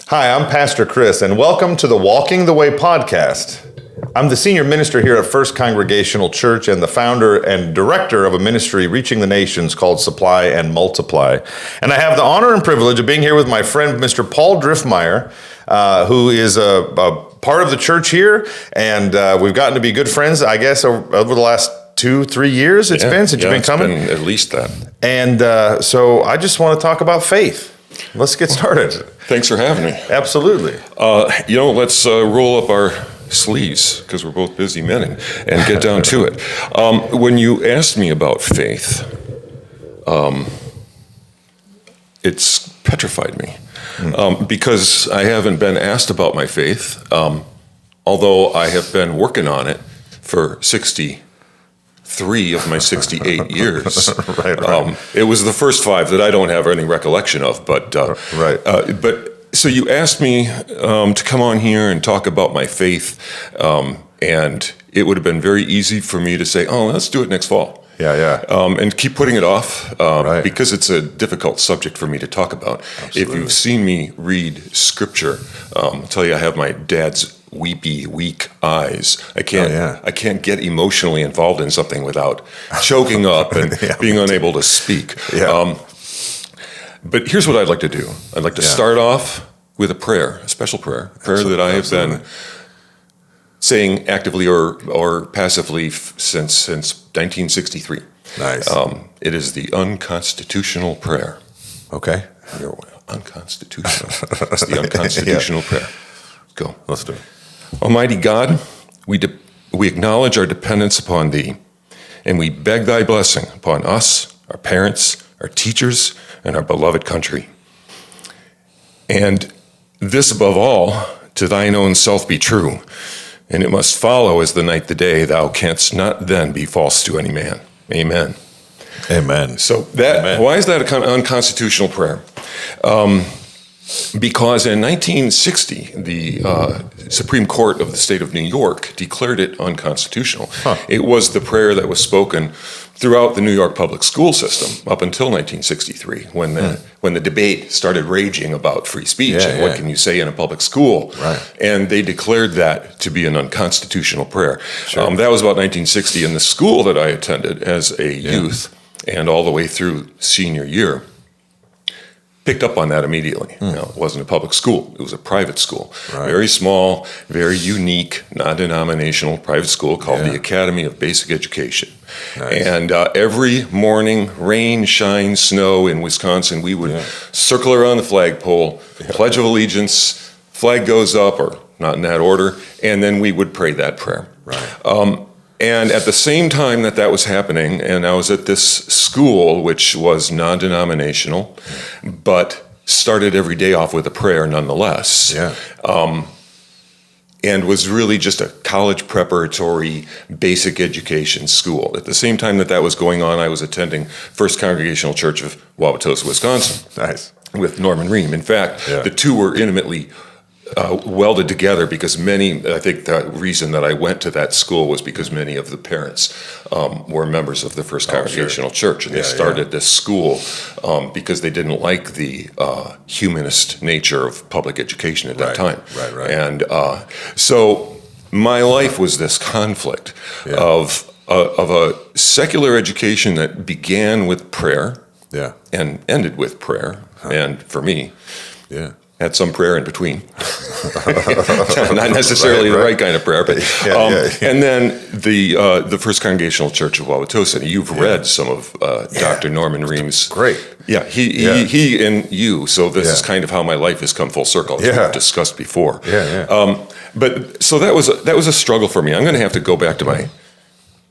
Hi, I'm Pastor Chris, and welcome to the Walking the Way podcast. I'm the senior minister here at First Congregational Church and the founder and director of a ministry reaching the nations called Supply and Multiply. And I have the honor and privilege of being here with my friend, Mr. Paul Driftmier, who is a part of the church here, and we've gotten to be good friends, I guess, over the last 2-3 years it's been since you've been coming. Been at least that. And so I just want to talk about faith. Let's get started. Thanks for having me. Absolutely. Let's roll up our sleeves, because we're both busy men, and get down to it. When you asked me about faith, it's petrified me, because I haven't been asked about my faith, although I have been working on it for 63 of my 68 years. Right. It was the first 5 that I don't have any recollection of, but so you asked me to come on here and talk about my faith, and it would have been very easy for me to say, let's do it next fall. And keep putting it off, because it's a difficult subject for me to talk about. Absolutely. If you've seen me read Scripture, I'll tell you I have my dad's weepy, weak eyes. I can't get emotionally involved in something without choking up and being unable to speak. But here's what I'd like to do. I'd like to start off with a prayer, a special prayer, that I have been saying actively or passively since 1963. Nice. It is the unconstitutional prayer. Okay. Unconstitutional. It's the unconstitutional prayer. Go. Let's do it. Almighty God, we acknowledge our dependence upon Thee, and we beg Thy blessing upon us, our parents, our teachers, and our beloved country. And this above all, to Thine own self be true, and it must follow as the night the day, Thou canst not then be false to any man. Amen. Amen. So why is that an unconstitutional prayer? Because in 1960, the Supreme Court of the state of New York declared it unconstitutional. It was the prayer that was spoken throughout the New York public school system up until 1963, when the debate started raging about free speech and what can you say in a public school. Right. And they declared that to be an unconstitutional prayer. Sure. That was about 1960, and the school that I attended as a youth and all the way through senior year picked up on that immediately. It wasn't a public school. It was a private school. Right. Very small, very unique, non-denominational private school called the Academy of Basic Education. Nice. And every morning, rain, shine, snow in Wisconsin, we would circle around the flagpole, Pledge of Allegiance, flag goes up, or not in that order, and then we would pray that prayer. Right. And at the same time that was happening, and I was at this school, which was non-denominational, but started every day off with a prayer nonetheless, and was really just a college preparatory basic education school. At the same time that was going on, I was attending First Congregational Church of Wauwatosa, Wisconsin. Nice. With Norman Ream. In fact, the two were intimately welded together, because I think the reason that I went to that school was because many of the parents were members of the First Congregational Church, and they started this school because they didn't like the humanist nature of public education at that time. Right. And so my life was this conflict of a secular education that began with prayer and ended with prayer, and for me, had some prayer in between. Not necessarily the right kind of prayer, but and then the First Congregational Church of Wauwatosa. You've read some of Dr. Norman Ream's. Great. Yeah, he and you. So this is kind of how my life has come full circle, as we've discussed before. But so that was a struggle for me. I'm going to have to go back to my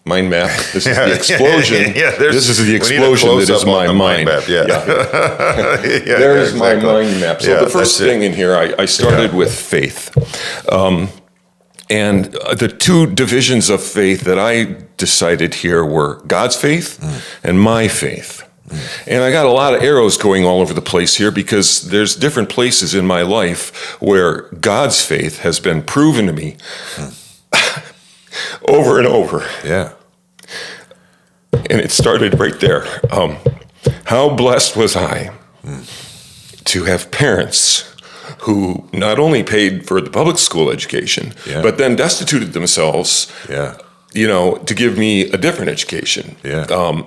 mind map. This is the explosion. This is the explosion that is my mind map. There's my mind map. So the first thing in here, I started with faith. And the two divisions of faith that I decided here were God's faith and my faith. And I got a lot of arrows going all over the place here, because there's different places in my life where God's faith has been proven to me over and over. And it started right there. How blessed was I to have parents who not only paid for the public school education, but then destituted themselves, to give me a different education.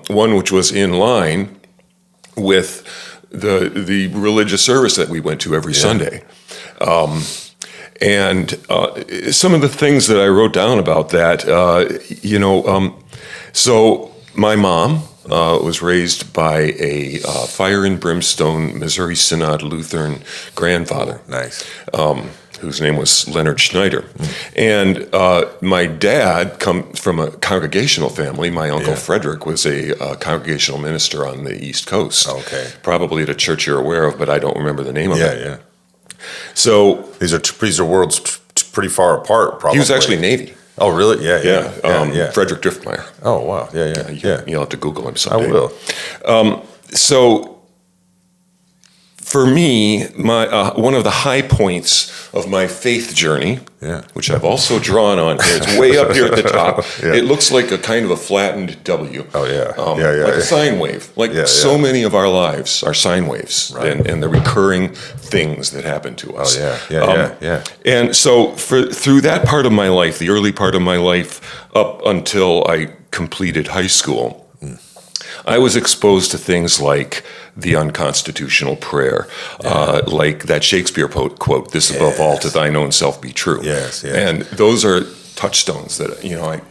One which was in line with the religious service that we went to every Sunday. And some of the things that I wrote down about that, so my mom was raised by a fire and brimstone Missouri Synod Lutheran grandfather. Nice. Whose name was Leonard Schneider. And my dad comes from a congregational family. My uncle Frederick was a congregational minister on the East Coast. Okay. Probably at a church you're aware of, but I don't remember the name of it. Yeah. So these are worlds pretty far apart, probably. he was actually Navy. Oh, really? Yeah. Frederick Driftmier. Oh, wow. Yeah. You'll have to Google him someday. I will. So for me, my one of the high points of my faith journey, which I've also drawn on here, it's way up here at the top. It looks like a kind of a flattened W. Oh, yeah. Like a sine wave. Like so many of our lives are sine waves, and the recurring things that happen to us. And so through that part of my life, the early part of my life, up until I completed high school, I was exposed to things like the unconstitutional prayer, like that Shakespeare quote, "This above all, to thine own self be true." And those are touchstones that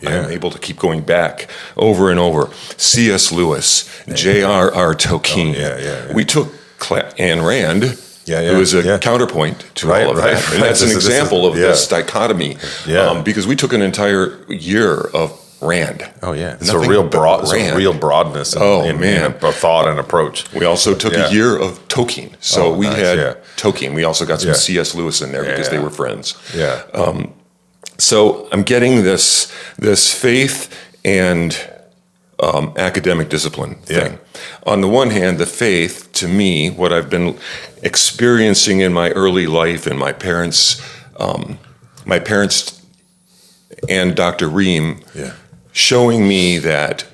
I'm able to keep going back over and over. C.S. Lewis, J.R.R. Tolkien. We took Ayn Rand, who was a counterpoint to all of that. And that's an example of this dichotomy, because we took an entire year of Rand. Oh yeah, it's a real broadness in thought and approach. We also took a year of Tolkien, so we had Tolkien. We also got some C.S. Lewis in there because they were friends. So I'm getting this faith and academic discipline thing. On the one hand, the faith, to me, what I've been experiencing in my early life, and my parents and Dr. Ream, showing me that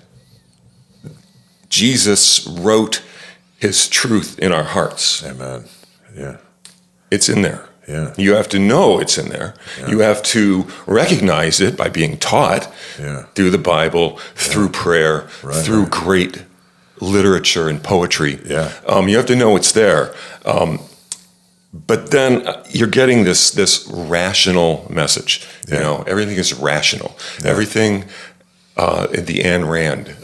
Jesus wrote his truth in our hearts. Amen. Yeah. It's in there. You have to know it's in there. You have to recognize it by being taught through the Bible, through prayer, through great literature and poetry. You have to know it's there. But then you're getting this rational message. You know, everything is rational. Everything, the Ayn Rand,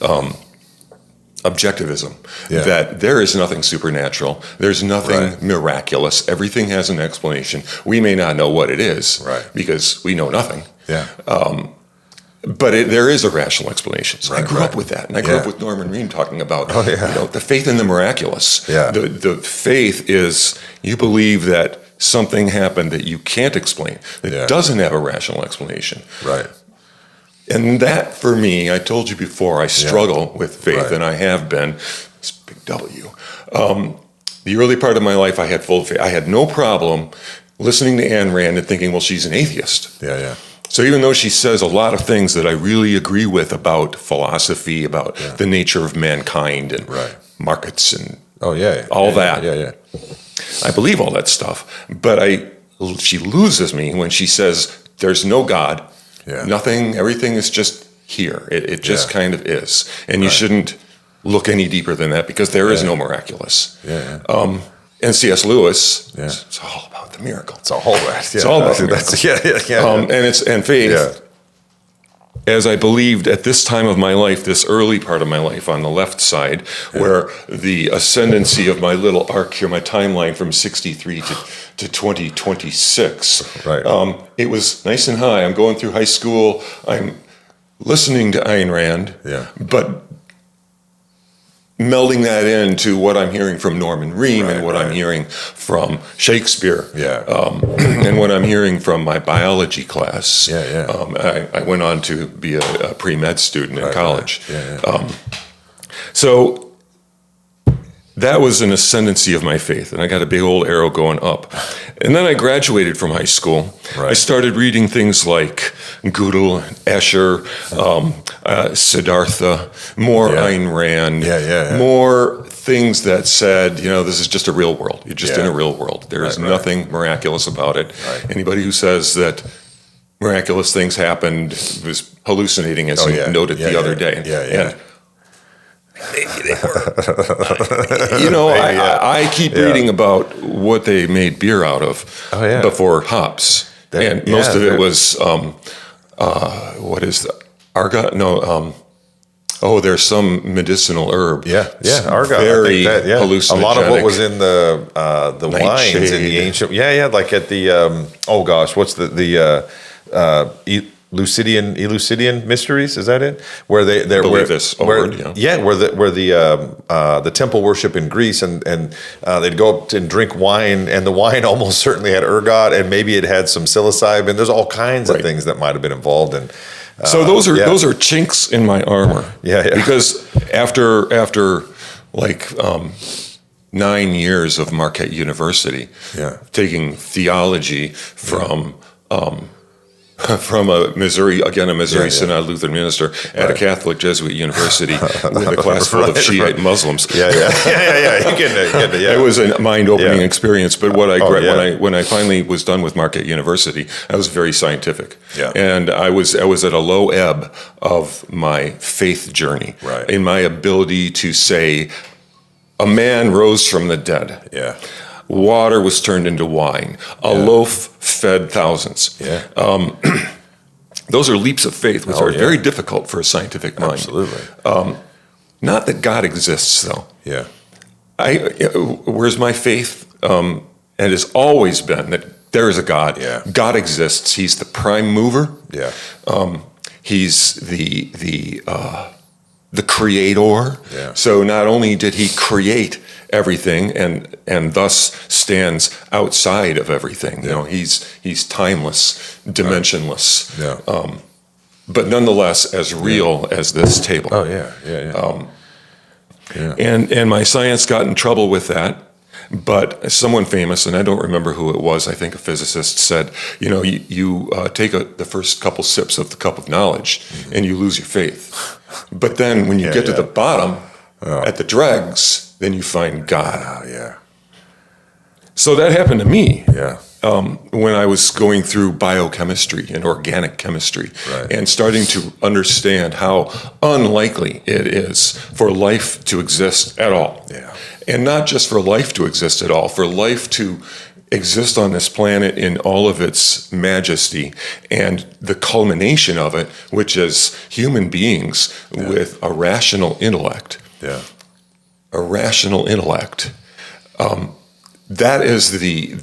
objectivism, that there is nothing supernatural. There's nothing miraculous. Everything has an explanation. We may not know what it is because we know nothing. But there is a rational explanation. So I grew up with that. And I grew up with Norman Ream talking about the faith in the miraculous. The faith is you believe that something happened that you can't explain, that doesn't have a rational explanation. And that, for me, I told you before, I struggle with faith, and I have been. It's a big W. The early part of my life, I had full faith. I had no problem listening to Ayn Rand and thinking, well, she's an atheist. So even though she says a lot of things that I really agree with about philosophy, about the nature of mankind and markets and all that, I believe all that stuff. But she loses me when she says there's no God, nothing, everything is just here. It just kind of is. And you shouldn't look any deeper than that because there is no miraculous. And C.S. Lewis, it's all about the miracle. It's all that. It's all about the miracle. And faith, as I believed at this time of my life, this early part of my life on the left side, where the ascendancy of my little arc here, my timeline from 63 to 2026, it was nice and high. I'm going through high school. I'm listening to Ayn Rand, but melding that into what I'm hearing from Norman Ream and what I'm hearing from Shakespeare and what I'm hearing from my biology class. I went on to be a pre-med student in college. So that was an ascendancy of my faith, and I got a big old arrow going up. And then I graduated from high school. I started reading things like Gödel, Escher, Siddhartha, more Ayn Rand, more things that said, this is just a real world. You're just in a real world. There is nothing miraculous about it. Right. Anybody who says that miraculous things happened was hallucinating, as you noted the other day. And I keep reading about what they made beer out of before hops. Most of it was, what is the argot? No, there's some medicinal herb. Argot. Very hallucinogenic. A lot of what was in the wines in the ancient. Like at the what's the Eleusinian mysteries, is that it? Where the temple worship in Greece, and they'd go up and drink wine, and the wine almost certainly had ergot, and maybe it had some psilocybin. There's all kinds of things that might have been involved in. So those are chinks in my armor. Because after 9 years of Marquette University, taking theology from a Missouri Synod Lutheran minister at a Catholic Jesuit university with a class full of Shiite Muslims. It was a mind-opening experience. But when I finally was done with Marquette University, I was very scientific, and I was at a low ebb of my faith journey in my ability to say, a man rose from the dead. Water was turned into wine. A loaf fed thousands. Those are leaps of faith, which are very difficult for a scientific mind. Absolutely. Not that God exists, though. Where's my faith? And has always been that there is a God. God exists. He's the prime mover. He's the creator. So not only did he create everything and thus stands outside of everything. He's timeless, dimensionless, but nonetheless as real as this table. And my science got in trouble with that. But someone famous, and I don't remember who it was, I think a physicist said, you take the first couple sips of the cup of knowledge and you lose your faith. But then when you get to the bottom, at the dregs, then you find God. So that happened to me when I was going through biochemistry and organic chemistry and starting to understand how unlikely it is for life to exist at all. And not just for life to exist at all, for life to exist on this planet in all of its majesty, and the culmination of it, which is human beings with a rational intellect. A rational intellect. That is the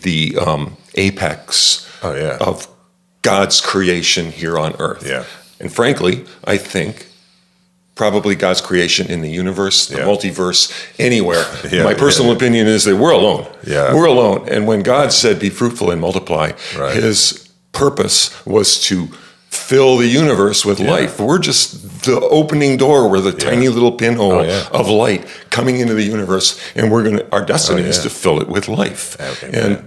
apex of God's creation here on earth. And frankly, I think probably God's creation in the universe, the multiverse, anywhere. My personal opinion is that we're alone. We're alone. And when God said, be fruitful and multiply, his purpose was to fill the universe with life. We're just the opening door. We're the tiny little pinhole of light coming into the universe, and our destiny is to fill it with life. And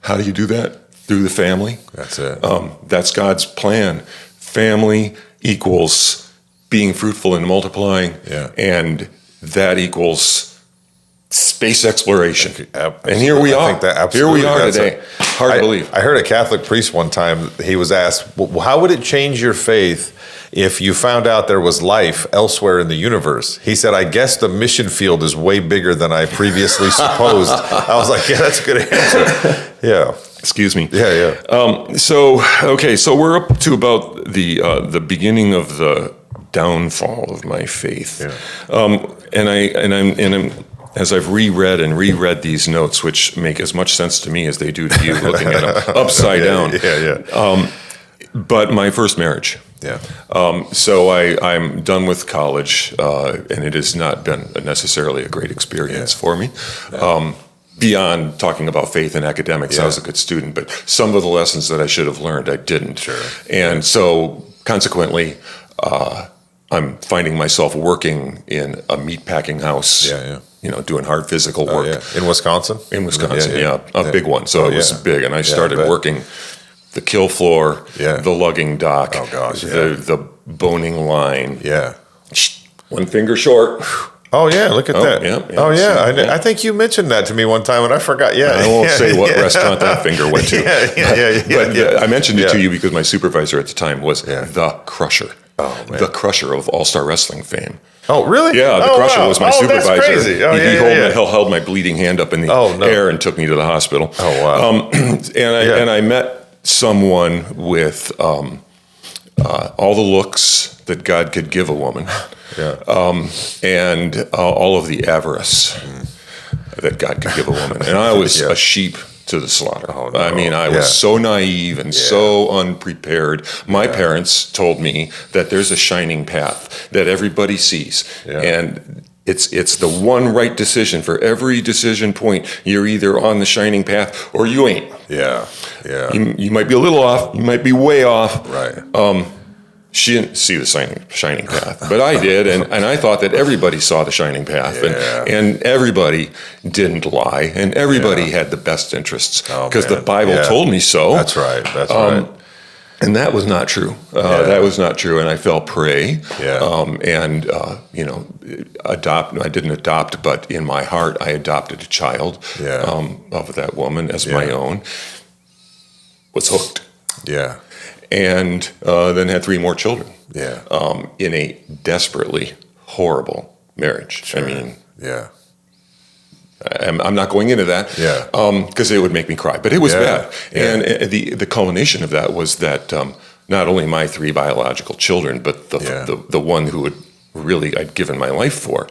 how do you do that? Through the family. That's it. That's God's plan. Family equals being fruitful and multiplying, and that equals space exploration. And here we are. Here we are today. Hard to believe. I heard a Catholic priest one time, he was asked, well, how would it change your faith if you found out there was life elsewhere in the universe? He said, I guess the mission field is way bigger than I previously supposed. I was like, that's a good answer. Excuse me. So we're up to about the beginning of the downfall of my faith. As I've reread these notes, which make as much sense to me as they do to you, looking at them upside down. But my first marriage. So I'm done with college, and it has not been necessarily a great experience for me. Beyond talking about faith and academics, I was a good student, but some of the lessons that I should have learned, I didn't. And so consequently, I'm finding myself working in a meatpacking house, doing hard physical work. In Wisconsin? In Wisconsin, a big one. So it was big, and I started working the kill floor, the lugging dock, the boning line. One finger short, Oh yeah, look at that. Yeah, oh yeah, yeah. I think you mentioned that to me one time, and I forgot. Yeah, I won't say what restaurant that finger went to. But I mentioned it to you because my supervisor at the time was the Crusher. Oh, man. The Crusher of All-Star Wrestling fame. Oh, really? Yeah, the Crusher was my supervisor. That's crazy. Oh, He held my bleeding hand up in the air and took me to the hospital. Oh, wow. And I met someone with all the looks that God could give a woman, and all of the avarice that God could give a woman. And I was a sheep to the slaughter. Oh, no. I mean, I was so naive and so unprepared. My parents told me that there's a shining path that everybody sees, and it's the one right decision for every decision point. You're either on the shining path or you ain't. Yeah. You might be a little off. You might be way off. Right. She didn't see the shining path, but I did, and I thought that everybody saw the shining path, and everybody didn't lie, and everybody had the best interests because the Bible told me so. That's right. That's right. And that was not true. That was not true, and I fell prey. And I didn't adopt, but in my heart, I adopted a child of that woman as my own. Was hooked. Yeah. And then had 3 more children. Yeah. In a desperately horrible marriage. Sure. I mean, I'm not going into that. Because it would make me cry. But it was bad. Yeah. And the culmination of that was that not only my 3 biological children, but the one who I'd given my life for,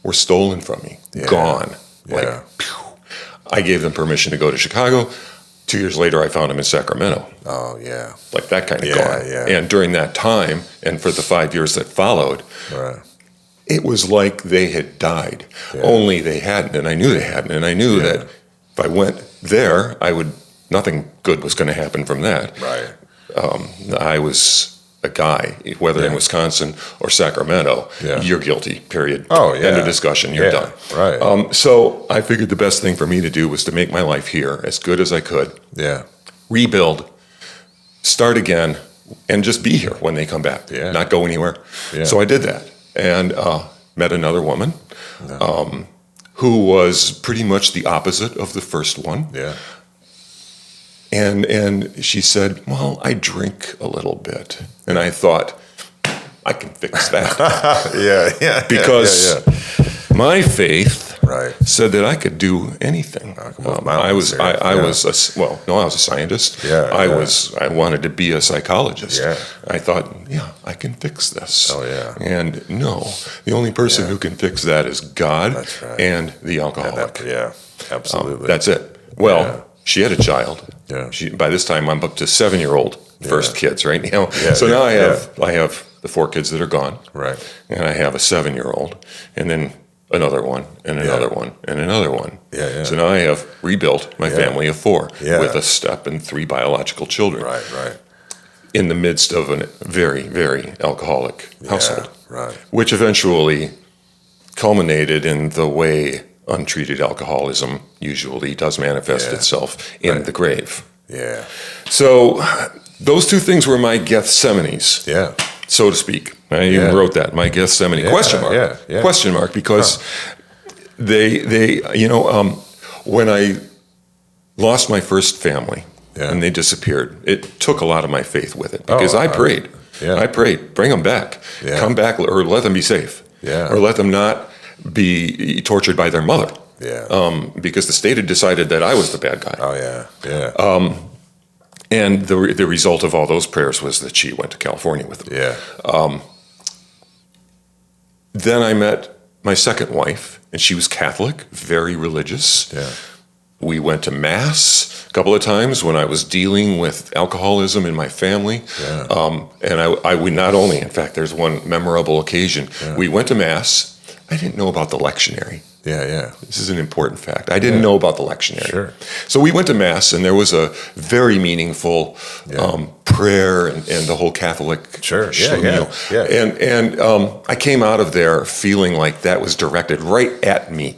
were stolen from me, gone. Pew. I gave them permission to go to Chicago. 2 years later, I found him in Sacramento. Oh, yeah. Like that kind of gone. Yeah. And during that time, and for the 5 years that followed, it was like they had died. Only they hadn't, and I knew they hadn't. And I knew that if I went there, nothing good was going to happen from that. Right. I was a guy, whether in Wisconsin or Sacramento, you're guilty, period. Oh, yeah. End of discussion, you're done. Right. So I figured the best thing for me to do was to make my life here as good as I could. Yeah. Rebuild, start again, and just be here when they come back. Yeah. Not go anywhere. Yeah. So I did that and met another woman who was pretty much the opposite of the first one. Yeah. And she said, well, I drink a little bit. And I thought, I can fix that. Because my faith said that I could do anything. I was a scientist. I wanted to be a psychologist. I thought, I can fix this. And no, the only person who can fix that is God and the alcoholic. Absolutely. That's it. Well, she had a child. By this time, I'm up to 7-year-old first kids, right? So now I have the 4 kids that are gone, and I have a 7-year-old, and then another one, and another one, and another one. So now I have rebuilt my family of 4 with a step and 3 biological children. In the midst of a very, very alcoholic household, which eventually culminated in the way untreated alcoholism usually does manifest itself in the grave. So those 2 things were my Gethsemanes, so to speak. I even wrote that, my Gethsemane, question mark, question mark, because they when I lost my first family and they disappeared, it took a lot of my faith with it, because I prayed. I prayed, bring them back, come back, or let them be safe, or let them not be tortured by their mother. Because the state had decided that I was the bad guy. And the result of all those prayers was that she went to California with them. Then I met my second wife, and she was Catholic, very religious. We went to Mass a couple of times when I was dealing with alcoholism in my family. And we not only, in fact, there's one memorable occasion. We went to Mass. I didn't know about the lectionary. This is an important fact. I didn't know about the lectionary. So we went to Mass, and there was a very meaningful prayer and the whole Catholic And I came out of there feeling like that was directed right at me.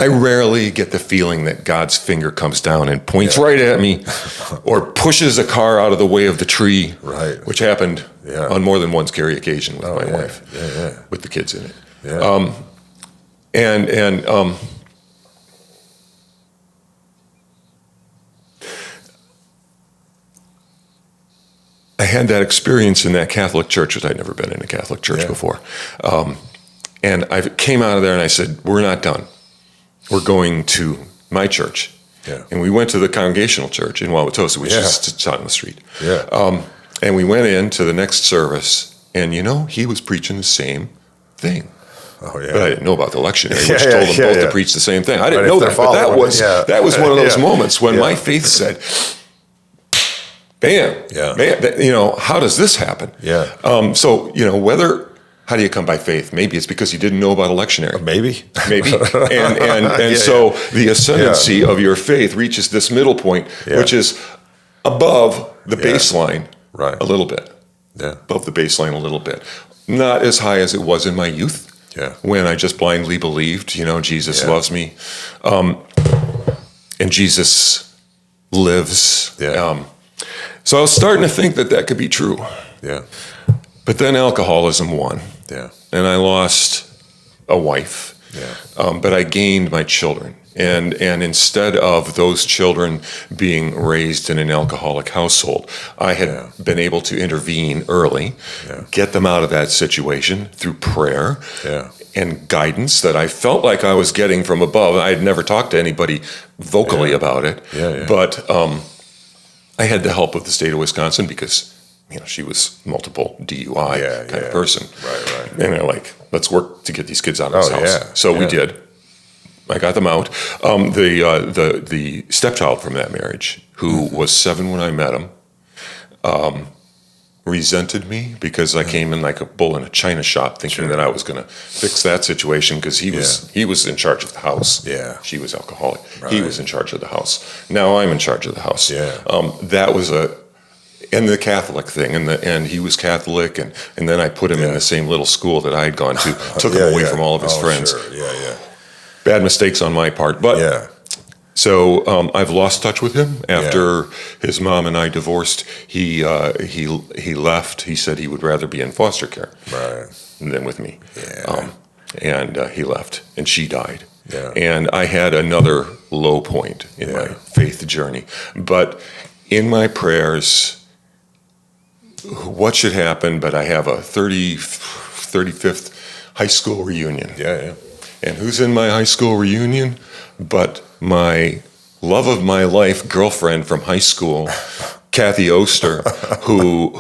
I rarely get the feeling that God's finger comes down and points right at me or pushes a car out of the way of the tree, which happened on more than one scary occasion with my wife, with the kids in it. Yeah. I had that experience in that Catholic church, which I'd never been in a Catholic church before. And I came out of there and I said, we're not done. We're going to my church. Yeah. And we went to the Congregational Church in Wauwatosa, which is just on the street. Yeah. And we went into the next service, and he was preaching the same thing. Oh, yeah. But I didn't know about the lectionary, which told them both to preach the same thing. I didn't know that, but that was one of those moments when my faith said, bam, man, how does this happen? Yeah. So, how do you come by faith? Maybe it's because you didn't know about a lectionary. Maybe. And so the ascendancy of your faith reaches this middle point, which is above the baseline a little bit. Yeah. Above the baseline a little bit. Not as high as it was in my youth when I just blindly believed, Jesus loves me. And Jesus lives. Yeah. So I was starting to think that could be true. Yeah. But then alcoholism won. Yeah. And I lost a wife. Yeah. But I gained my children. And instead of those children being raised in an alcoholic household, I had been able to intervene early, get them out of that situation through prayer and guidance that I felt like I was getting from above. I had never talked to anybody vocally about it. But I had the help of the state of Wisconsin because she was multiple DUI kind of person. Right. And they're like, let's work to get these kids out of this house. So we did. I got them out. The stepchild from that marriage, who was 7 when I met him, resented me because I came in like a bull in a china shop thinking that I was going to fix that situation because he was in charge of the house. Yeah. She was alcoholic. Right. He was in charge of the house. Now I'm in charge of the house. Yeah. That was and the Catholic thing, and he was Catholic, and then I put him in the same little school that I had gone to, took him away from all of his friends. Sure. Yeah. Bad mistakes on my part, but so I've lost touch with him after his mom and I divorced. He left. He said he would rather be in foster care than with me. Yeah. And he left, and she died. Yeah. And I had another low point in my faith journey, but in my prayers, what should happen? But I have a 35th high school reunion. Yeah. And who's in my high school reunion? But my love of my life girlfriend from high school, Kathy Oster, who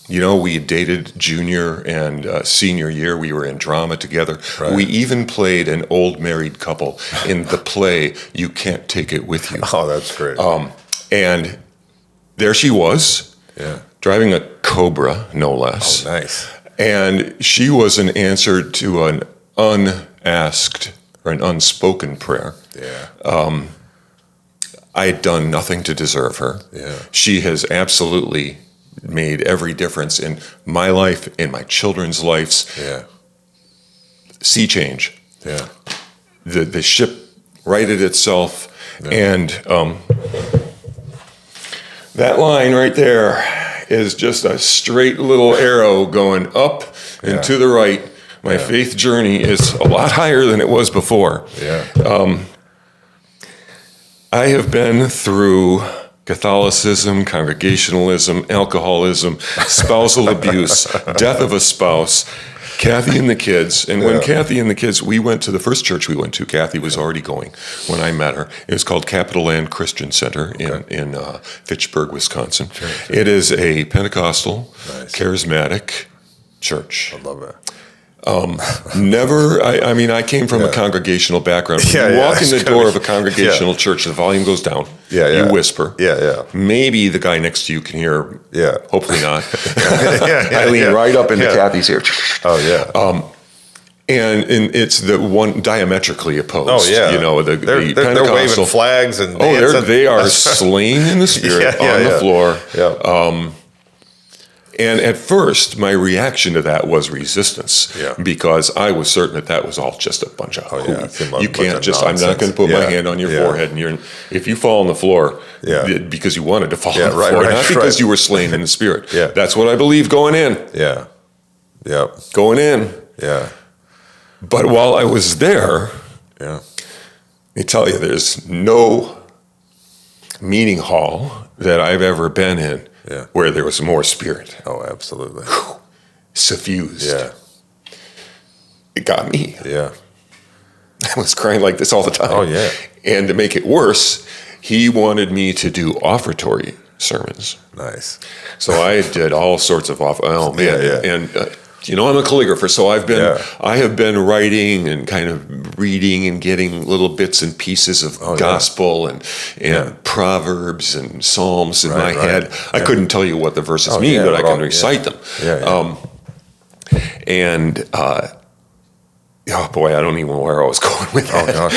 we had dated junior and senior year. We were in drama together. Right. We even played an old married couple in the play You Can't Take It With You. Oh, that's great. And there she was, driving a Cobra, no less. Oh, nice. And she was an answer to an unasked or an unspoken prayer. Yeah. I had done nothing to deserve her. Yeah. She has absolutely made every difference in my life, in my children's lives. Yeah. Sea change. Yeah. The ship righted itself, and that line right there is just a straight little arrow going up and to the right. My faith journey is a lot higher than it was before. Yeah. I have been through Catholicism, Congregationalism, alcoholism, spousal abuse, death of a spouse, Kathy and the kids. And when Kathy and the kids, we went to the first church we went to, Kathy was already going when I met her. It was called Capital Land Christian Center in Fitchburg, Wisconsin. Sure. It is a Pentecostal, charismatic church. I love it. I came from a congregational background. When you walk in the door of a congregational church, the volume goes down. You whisper. Maybe the guy next to you can hear. Hopefully not. I lean right up into Kathy's ear. Oh, yeah. And it's the one diametrically opposed. Oh, yeah. They're waving flags and dancing. They are slain in the spirit on the floor. Yeah. And at first, my reaction to that was resistance, Yeah. because I was certain that was all just a bunch of hooey. You can't just, I'm not going to put my hand on your forehead, and if you fall on the floor because you wanted to fall on the floor, not because you were slain in the Spirit. That's what I believe going in. Going in. But while I was there, let me tell you, there's no meeting hall that I've ever been in where there was more Spirit. Oh, absolutely. Suffused. It got me. Yeah. I was crying like this all the time. Oh, yeah. And to make it worse, he wanted me to do offertory sermons. Nice. So I did all sorts of And I'm a calligrapher, so I have been writing and kind of reading and getting little bits and pieces of gospel and proverbs and psalms in my head. I couldn't tell you what the verses mean, but I can recite them. Oh boy, I don't even know where I was going with that.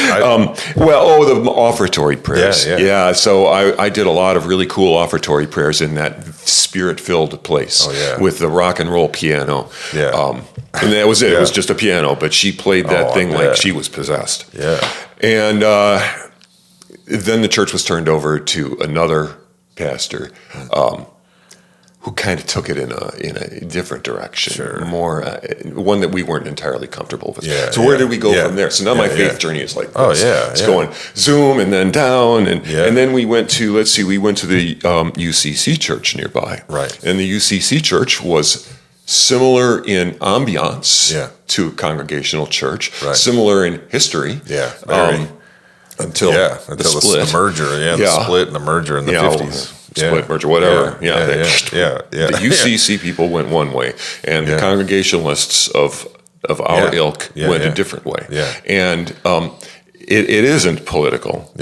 The offertory prayers. So I did a lot of really cool offertory prayers in that Spirit-filled place with the rock and roll piano. And that was it. It was just a piano, but she played that thing like she was possessed. And then the church was turned over to another pastor, who kind of took it in a different direction, more one that we weren't entirely comfortable with. So where did we go from there? So now my faith journey is like this. It's going zoom and then down, and then we went to the UCC church nearby. And the UCC church was similar in ambiance to a congregational church, similar in history. Until the merger, the split and the merger in the 50s. Split merger, whatever. The UCC people went one way, and the Congregationalists of our ilk went a different way. And it isn't political.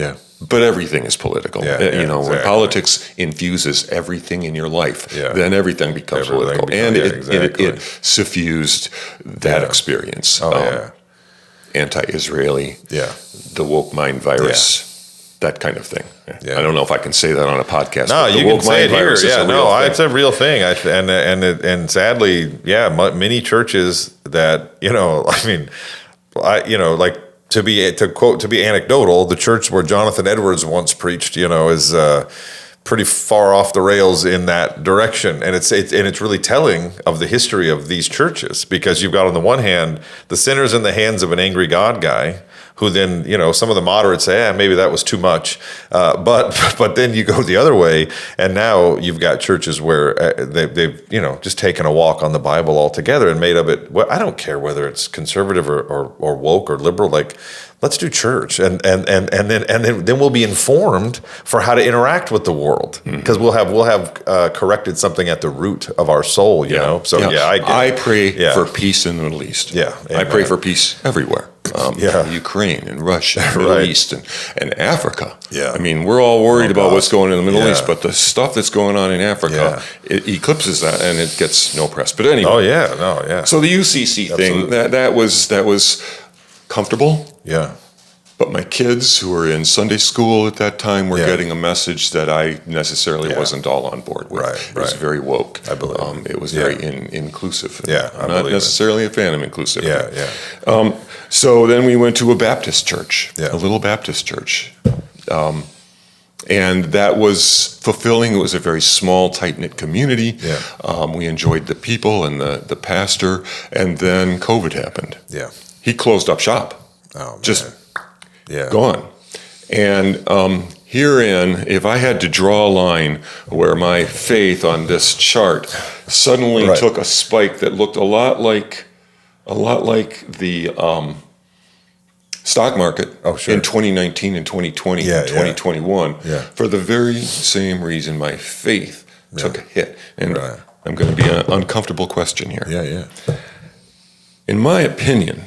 But everything is political. When politics infuses everything in your life, then everything becomes political. And it suffused that experience. Anti-Israeli, the woke mind virus. That kind of thing. I don't know if I can say that on a podcast. No, you can say it here. It's a real thing. And sadly, many churches that to be anecdotal, the church where Jonathan Edwards once preached, is pretty far off the rails in that direction, and it's really telling of the history of these churches, because you've got on the one hand the sinners in the hands of an angry God guy, who then, some of the moderates say, maybe that was too much. But then you go the other way, and now you've got churches where they've just taken a walk on the Bible altogether and made of it. Well, I don't care whether it's conservative or woke or liberal. Like, let's do church, and then we'll be informed for how to interact with the world, because we'll have corrected something at the root of our soul. So I pray for peace in the Middle East. I pray for peace everywhere. Ukraine and Russia, and Middle East, and Africa. I mean, we're all worried about what's going on in the Middle East, but the stuff that's going on in Africa, it eclipses that, and it gets no press. But anyway, So the UCC thing, that was comfortable. But my kids who were in Sunday school at that time were getting a message that I necessarily wasn't all on board with. It was very woke. I believe it was very inclusive. I'm not necessarily a fan of inclusivity. So then we went to a Baptist church, a little Baptist church. And that was fulfilling. It was a very small, tight-knit community. We enjoyed the people and the pastor. And then COVID happened. He closed up shop. Gone. And herein, if I had to draw a line where my faith on this chart suddenly took a spike that looked a lot like the stock market in 2019 and 2020 and 2021, for the very same reason my faith took a hit. And I'm going to be an uncomfortable question here. In my opinion,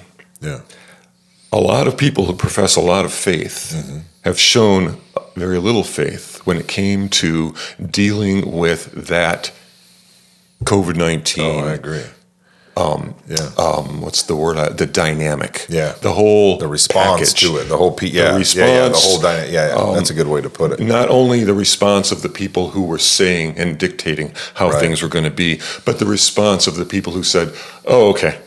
a lot of people who profess a lot of faith have shown very little faith when it came to dealing with that COVID-19. I agree. what's the word? The dynamic. Yeah. The response package. to it. The whole the response. the whole dynamic. That's a good way to put it. Not only the response of the people who were saying and dictating how things were going to be, but the response of the people who said, "Oh, okay,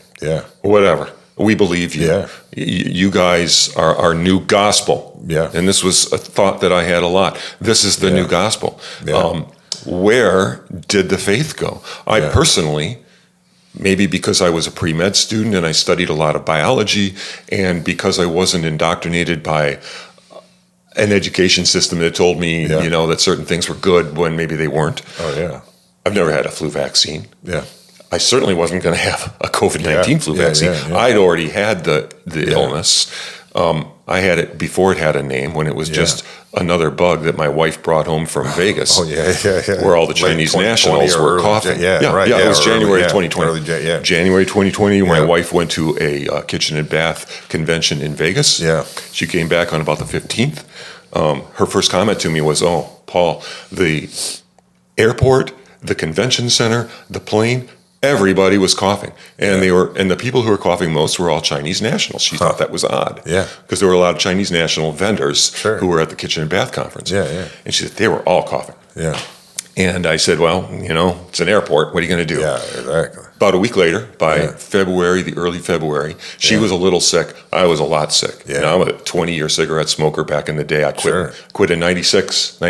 whatever. We believe you. Yeah. You guys are our new gospel." Yeah. And this was a thought that I had a lot. This is the new gospel. Yeah. Where did the faith go? I personally, maybe because I was a pre-med student and I studied a lot of biology, and because I wasn't indoctrinated by an education system that told me, that certain things were good when maybe they weren't. Oh, yeah. I've never had a flu vaccine. Yeah. I certainly wasn't going to have a COVID-19 flu vaccine. I'd already had the illness. I had it before it had a name, when it was just another bug that my wife brought home from Vegas. Where all the Chinese nationals were coughing. It was January 2020. January 2020, my wife went to a kitchen and bath convention in Vegas. Yeah. She came back on about the 15th. Her first comment to me was, "Oh, Paul, the airport, the convention center, the plane, everybody was coughing, and the people who were coughing most were all Chinese nationals." She thought that was odd, because there were a lot of Chinese national vendors who were at the kitchen and bath conference. And she said they were all coughing. And I said, "Well, it's an airport. What are you going to do?" Yeah, exactly. About a week later, by February, the early February, she was a little sick. I was a lot sick. I'm a 20-year cigarette smoker. Back in the day, I quit in 96,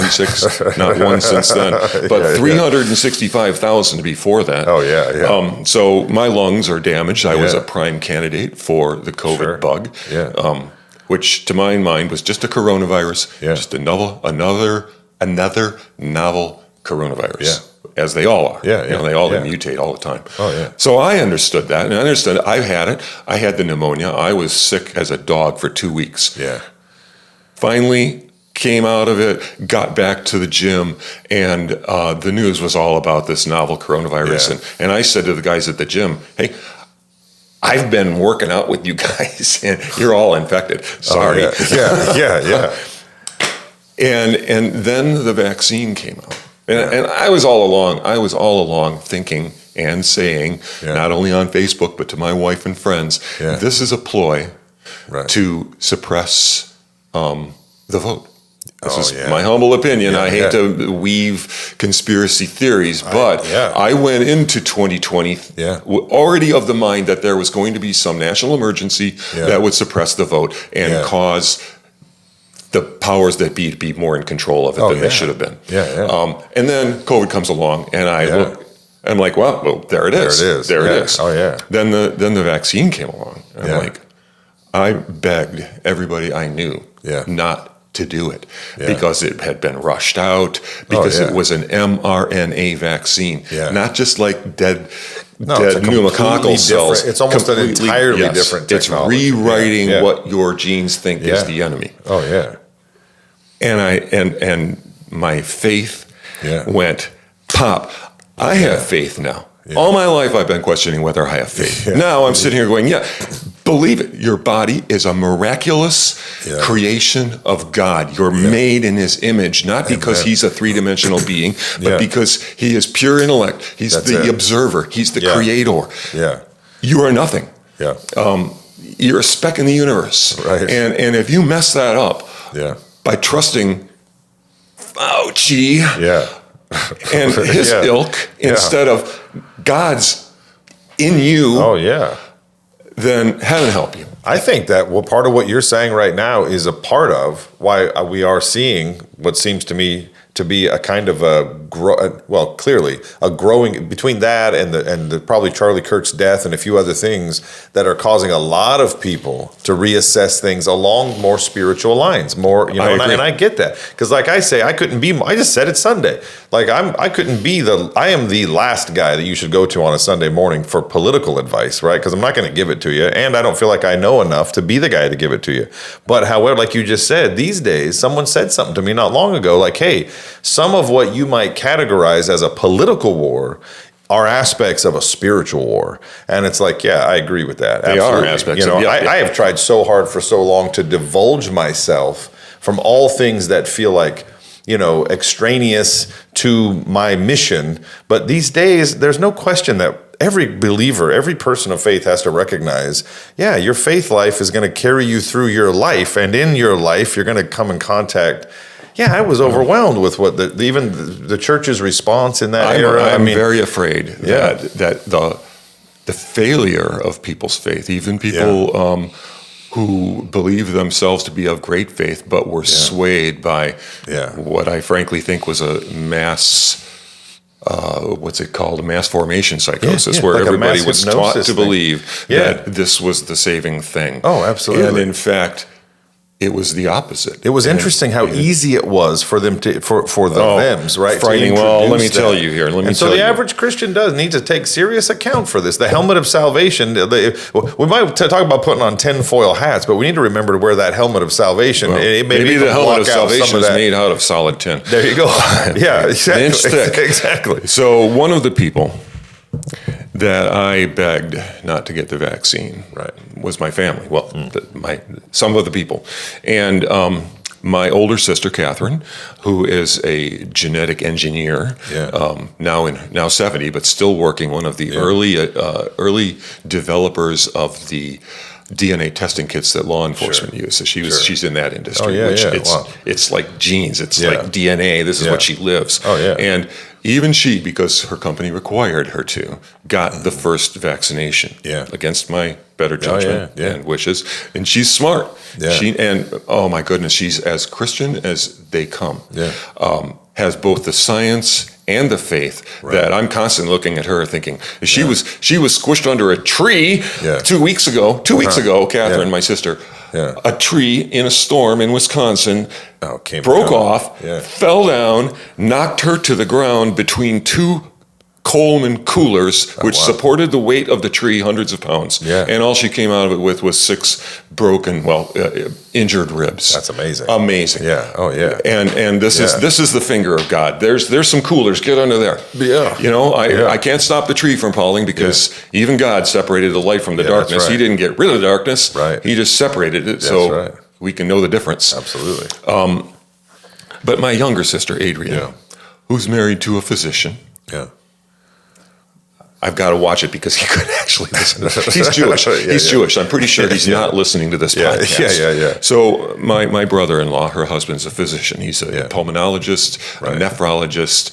not one since then, but 365,000 before that. Oh, yeah. So my lungs are damaged. I was a prime candidate for the COVID bug, which to my mind was just a coronavirus, just another novel coronavirus, as they all are. They all mutate all the time. So I understood that, and I understood I had it. I had the pneumonia. I was sick as a dog for 2 weeks. Finally came out of it, got back to the gym, and the news was all about this novel coronavirus. And I said to the guys at the gym, "Hey, I've been working out with you guys, and you're all infected. Sorry." And then the vaccine came out. And I was all along thinking and saying, not only on Facebook, but to my wife and friends, this is a ploy to suppress the vote. This is my humble opinion. I hate to weave conspiracy theories, but I went into 2020 already of the mind that there was going to be some national emergency that would suppress the vote and cause the powers that be to be more in control of it than they should have been. And then COVID comes along, and I look, I'm like, well, there it is. There it is. Oh, yeah. Then the vaccine came along. I'm like, I begged everybody I knew not to do it because it had been rushed out, because it was an mRNA vaccine, not just like dead pneumococcal cells. It's almost an entirely different technology. It's rewriting what your genes think is the enemy. And my faith went pop. I have faith now. All my life I've been questioning whether I have faith. Now I'm sitting here going, believe it. Your body is a miraculous creation of God. You're made in His image, not because He's a three-dimensional being, but because He is pure intellect. He's the observer. He's the creator. You are nothing. You're a speck in the universe. And if you mess that up by trusting Fauci and his ilk instead of God's in you, then heaven help you. I think that part of what you're saying right now is a part of why we are seeing what seems to me to be a kind of clearly a growing between that and the probably Charlie Kirk's death and a few other things that are causing a lot of people to reassess things along more spiritual lines, more, and I get that, because like I say, I just said it Sunday, like I am the last guy that you should go to on a Sunday morning for political advice, right? Because I'm not going to give it to you, and I don't feel like I know enough to be the guy to give it to you. But however, like you just said, these days someone said something to me not long ago, like, hey, some of what you might categorize as a political war are aspects of a spiritual war. And it's like, I agree with that. They Absolutely. are aspects I have tried so hard for so long to divulge myself from all things that feel like, extraneous to my mission. But these days, there's no question that every believer, every person of faith has to recognize, your faith life is going to carry you through your life, and in your life, you're going to come in contact. I was overwhelmed with what even the church's response in that era. I'm very afraid that the failure of people's faith, even people who believe themselves to be of great faith, but were swayed by what I frankly think was a mass, what's it called, a mass formation psychosis, where like everybody was taught to believe that this was the saving thing. Oh, absolutely. And in fact, it was the opposite. It was interesting how easy it was for them to for the thems, right? Frightening. Well, let me tell you here. So the average Christian need to take serious account for this. The helmet of salvation. We might talk about putting on tinfoil hats, but we need to remember to wear that helmet of salvation. Well, maybe the helmet of salvation is made out of solid tin. There you go. Yeah, exactly. An inch thick. Exactly. So one of the people that I begged not to get the vaccine was my family. Well, some of the people. And my older sister, Catherine, who is a genetic engineer, now 70, but still working, one of the early developers of the DNA testing kits that law enforcement uses. She's in that industry, it's like genes, it's like DNA. This is what she lives. And even she, because her company required her to, got the first vaccination against my better judgment and wishes. And she's smart. Oh my goodness, she's as Christian as they come. Has both the science and the faith that I'm constantly looking at her thinking, she was squished under a tree 2 weeks ago. 2 weeks ago, Catherine, my sister, a tree in a storm in Wisconsin broke off, fell down, knocked her to the ground between two Coleman coolers, which supported the weight of the tree, hundreds of pounds. And all she came out of it with was 6 broken, injured ribs. That's amazing. Amazing. Yeah. Oh, yeah. And this is the finger of God. There's some coolers. Get under there. Yeah. I can't stop the tree from falling because even God separated the light from the darkness. He didn't get rid of the darkness. He just separated it so we can know the difference. Absolutely. But my younger sister, Adrian, who's married to a physician. I've got to watch it because he could actually listen. He's Jewish. He's Jewish. I'm pretty sure he's not listening to this podcast. So my brother-in-law, her husband's a physician. He's a pulmonologist, a nephrologist,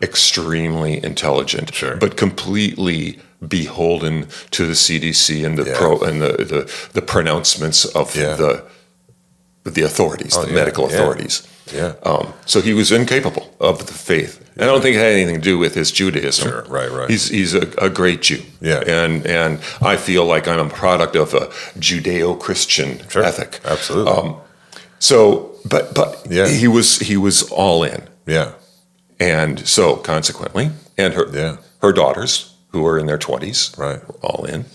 extremely intelligent, but completely beholden to the CDC and the pronouncements of the authorities, the medical authorities. So he was incapable of the faith. I don't think it had anything to do with his Judaism. He's a great Jew. And I feel like I'm a product of a Judeo-Christian ethic. Absolutely. But he was all in. And so consequently, and her daughters, who were in their 20s, were all in.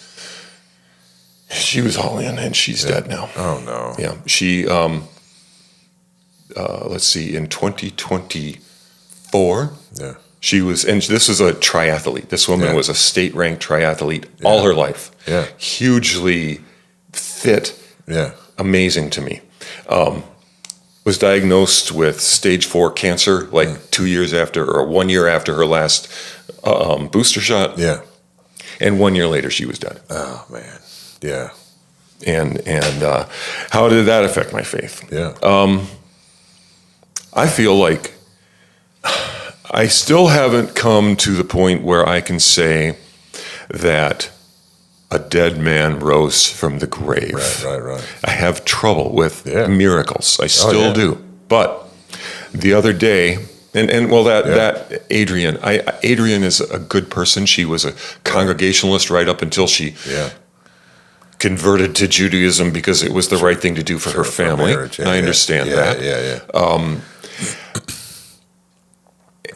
She was all in, and she's dead now. Oh, no. Yeah. She, let's see, in 2024, she was, and this was a triathlete. This woman was a state-ranked triathlete all her life. Hugely fit, amazing to me. Was diagnosed with stage 4 cancer 2 years after, or 1 year after her last booster shot. And 1 year later, she was dead. Oh, man. And how did that affect my faith? I feel like I still haven't come to the point where I can say that a dead man rose from the grave. I have trouble with miracles. I still do. But the other day, that Adrian, Adrian is a good person. She was a Congregationalist right up until she converted to Judaism because it was the right thing to do for her family. Marriage, I understand that.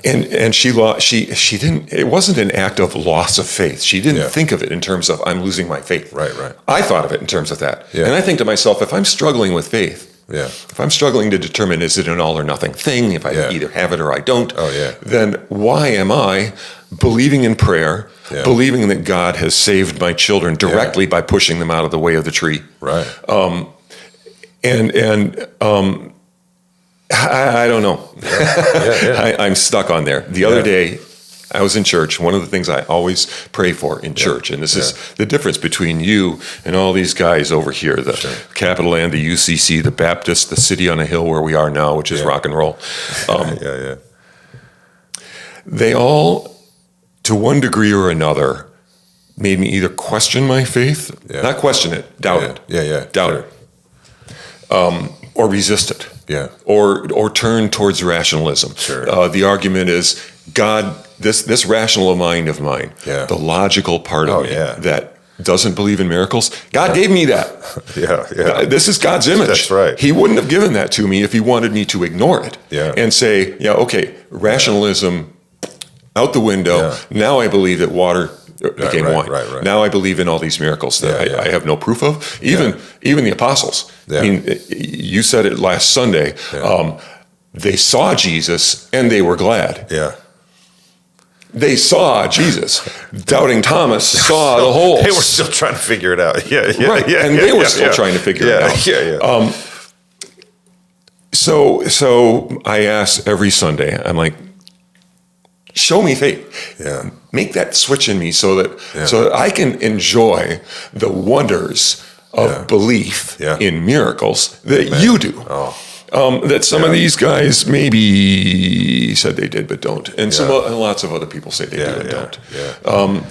And she didn't. It wasn't an act of loss of faith. She didn't think of it in terms of I'm losing my faith. I thought of it in terms of that. And I think to myself, if I'm struggling with faith, if I'm struggling to determine is it an all or nothing thing, if I either have it or I don't, then why am I believing in prayer, believing that God has saved my children directly by pushing them out of the way of the tree? I don't know. I'm stuck on there. The other day, I was in church. One of the things I always pray for in church, and this is the difference between you and all these guys over here, the Capital N, the UCC, the Baptist, the City on a Hill where we are now, which is rock and roll. They all, to one degree or another, made me either question my faith, not question it, doubt it. Doubt it. Or resist it. Or turn towards rationalism. The argument is, God, this rational mind of mine, the logical part of me that doesn't believe in miracles, God gave me that. This is God's image. That's right. He wouldn't have given that to me if he wanted me to ignore it and say, okay, rationalism out the window. Now I believe that water became wine. Now I believe in all these miracles that I have no proof of. Even the apostles. I mean, you said it last Sunday. They saw Jesus and they were glad. They saw Jesus. Doubting Thomas saw the holes. They were still trying to figure it out. And they were still trying to figure it out. So I ask every Sunday, I'm like, show me faith. Make that switch in me so that I can enjoy the wonders of belief in miracles that you do. That some of these guys maybe said they did but don't, and lots of other people say they do and don't.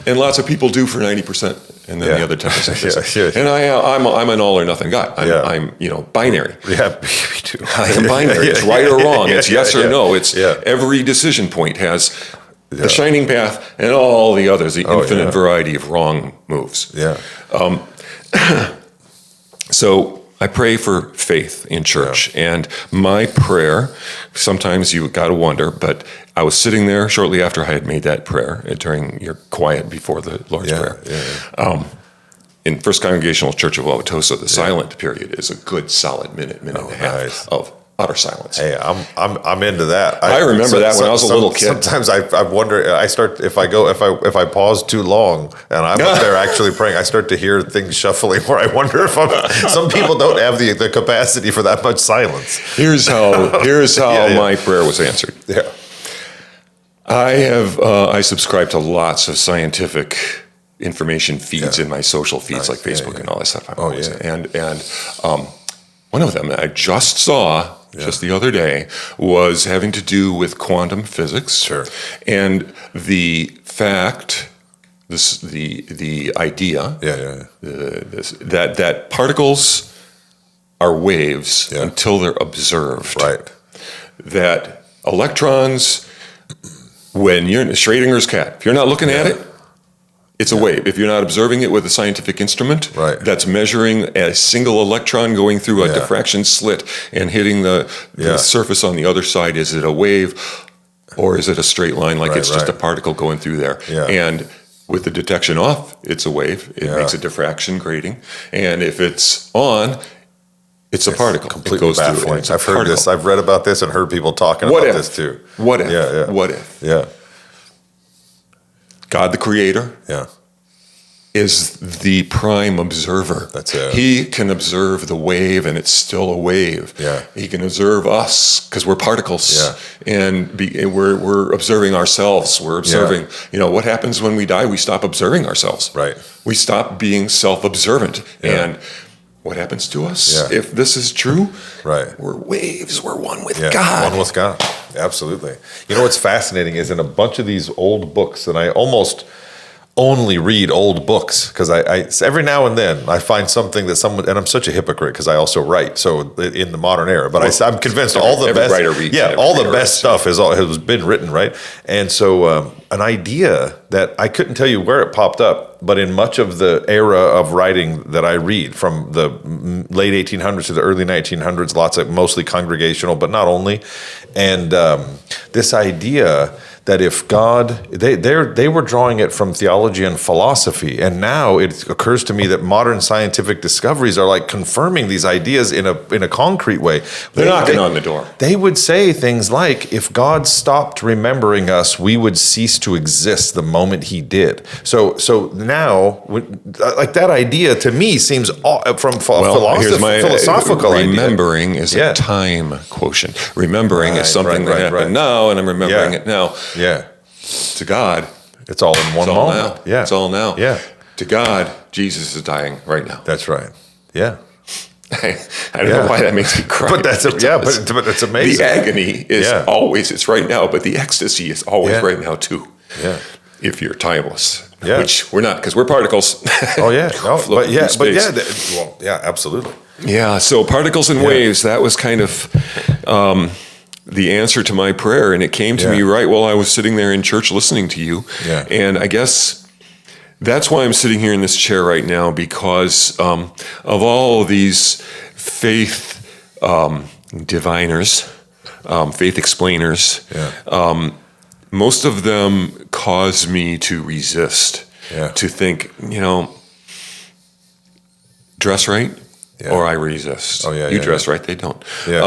And lots of people do for 90%, and then the other 10%. And I'm an all or nothing guy. I'm binary. Me too. I am binary. It's right or wrong. It's yes or no. It's every decision point has the shining path and all the others, the infinite variety of wrong moves. So I pray for faith in church, and my prayer, sometimes you got to wonder, but I was sitting there shortly after I had made that prayer during your quiet before the Lord's Prayer. In First Congregational Church of Wauwatosa, the silent period is a good solid minute and a half of utter silence. Hey, I'm into that. I remember that when I was a little kid. Sometimes I wonder. I start if I pause too long and I'm up there actually praying, I start to hear things shuffling. Where I wonder if some people don't have the capacity for that much silence. Here's how my prayer was answered. I subscribe to lots of scientific information feeds in my social feeds like Facebook and all that stuff. And one of them I just saw just the other day was having to do with quantum physics and the fact, the idea that particles are waves until they're observed. That electrons, when you're in Schrodinger's cat, if you're not looking at it, it's a wave. If you're not observing it with a scientific instrument that's measuring a single electron going through a diffraction slit and hitting the surface on the other side, is it a wave or is it a straight line like it's just a particle going through there? And with the detection off, it's a wave. It makes a diffraction grating. And if it's on, it's a particle. Completely baffling. I've heard this. I've read about this and heard people talking about this too. What if? What if? God the Creator is the prime observer. That's it. He can observe the wave and it's still a wave. He can observe us because we're particles. And we're observing ourselves. We're observing, what happens when we die? We stop observing ourselves. We stop being self-observant. And what happens to us if this is true? We're waves. We're one with God. One with God. Absolutely. You know what's fascinating is in a bunch of these old books, and I almost only read old books because I every now and then I find something that someone, and I'm such a hypocrite because I also write. So in the modern era, but I'm convinced all the best, all the best stuff has been written, right? And so an idea that I couldn't tell you where it popped up, but in much of the era of writing that I read, from the late 1800s to the early 1900s, lots of mostly congregational, but not only, and this idea that if God, they were drawing it from theology and philosophy, and now it occurs to me that modern scientific discoveries are like confirming these ideas in a concrete way. They're knocking on the door. They would say things like, if God stopped remembering us, we would cease to exist the moment He did. So now, like that idea to me seems from philosophical idea. Remembering is a time quotient. Remembering is something that happened now, and I'm remembering it now. To God, it's all in one it's all moment. now. Yeah. It's all now. Yeah. To God, Jesus is dying right now. That's right. Yeah. I don't know why that makes me cry. But that's but it's amazing. The agony is Yeah. always, it's right now, but the ecstasy is always Yeah. right now too. Yeah. If you're timeless, Yeah. which we're not, because we're particles. Oh yeah. No, Floating in space. Well, yeah, absolutely. Yeah, so particles and waves, that was kind of the answer to my prayer. And it came to me right while I was sitting there in church listening to you. Yeah. And I guess that's why I'm sitting here in this chair right now, because of all of these faith diviners, faith explainers, most of them cause me to resist, to think, dress right, or I resist. Oh, yeah, you dress right, they don't. Yeah,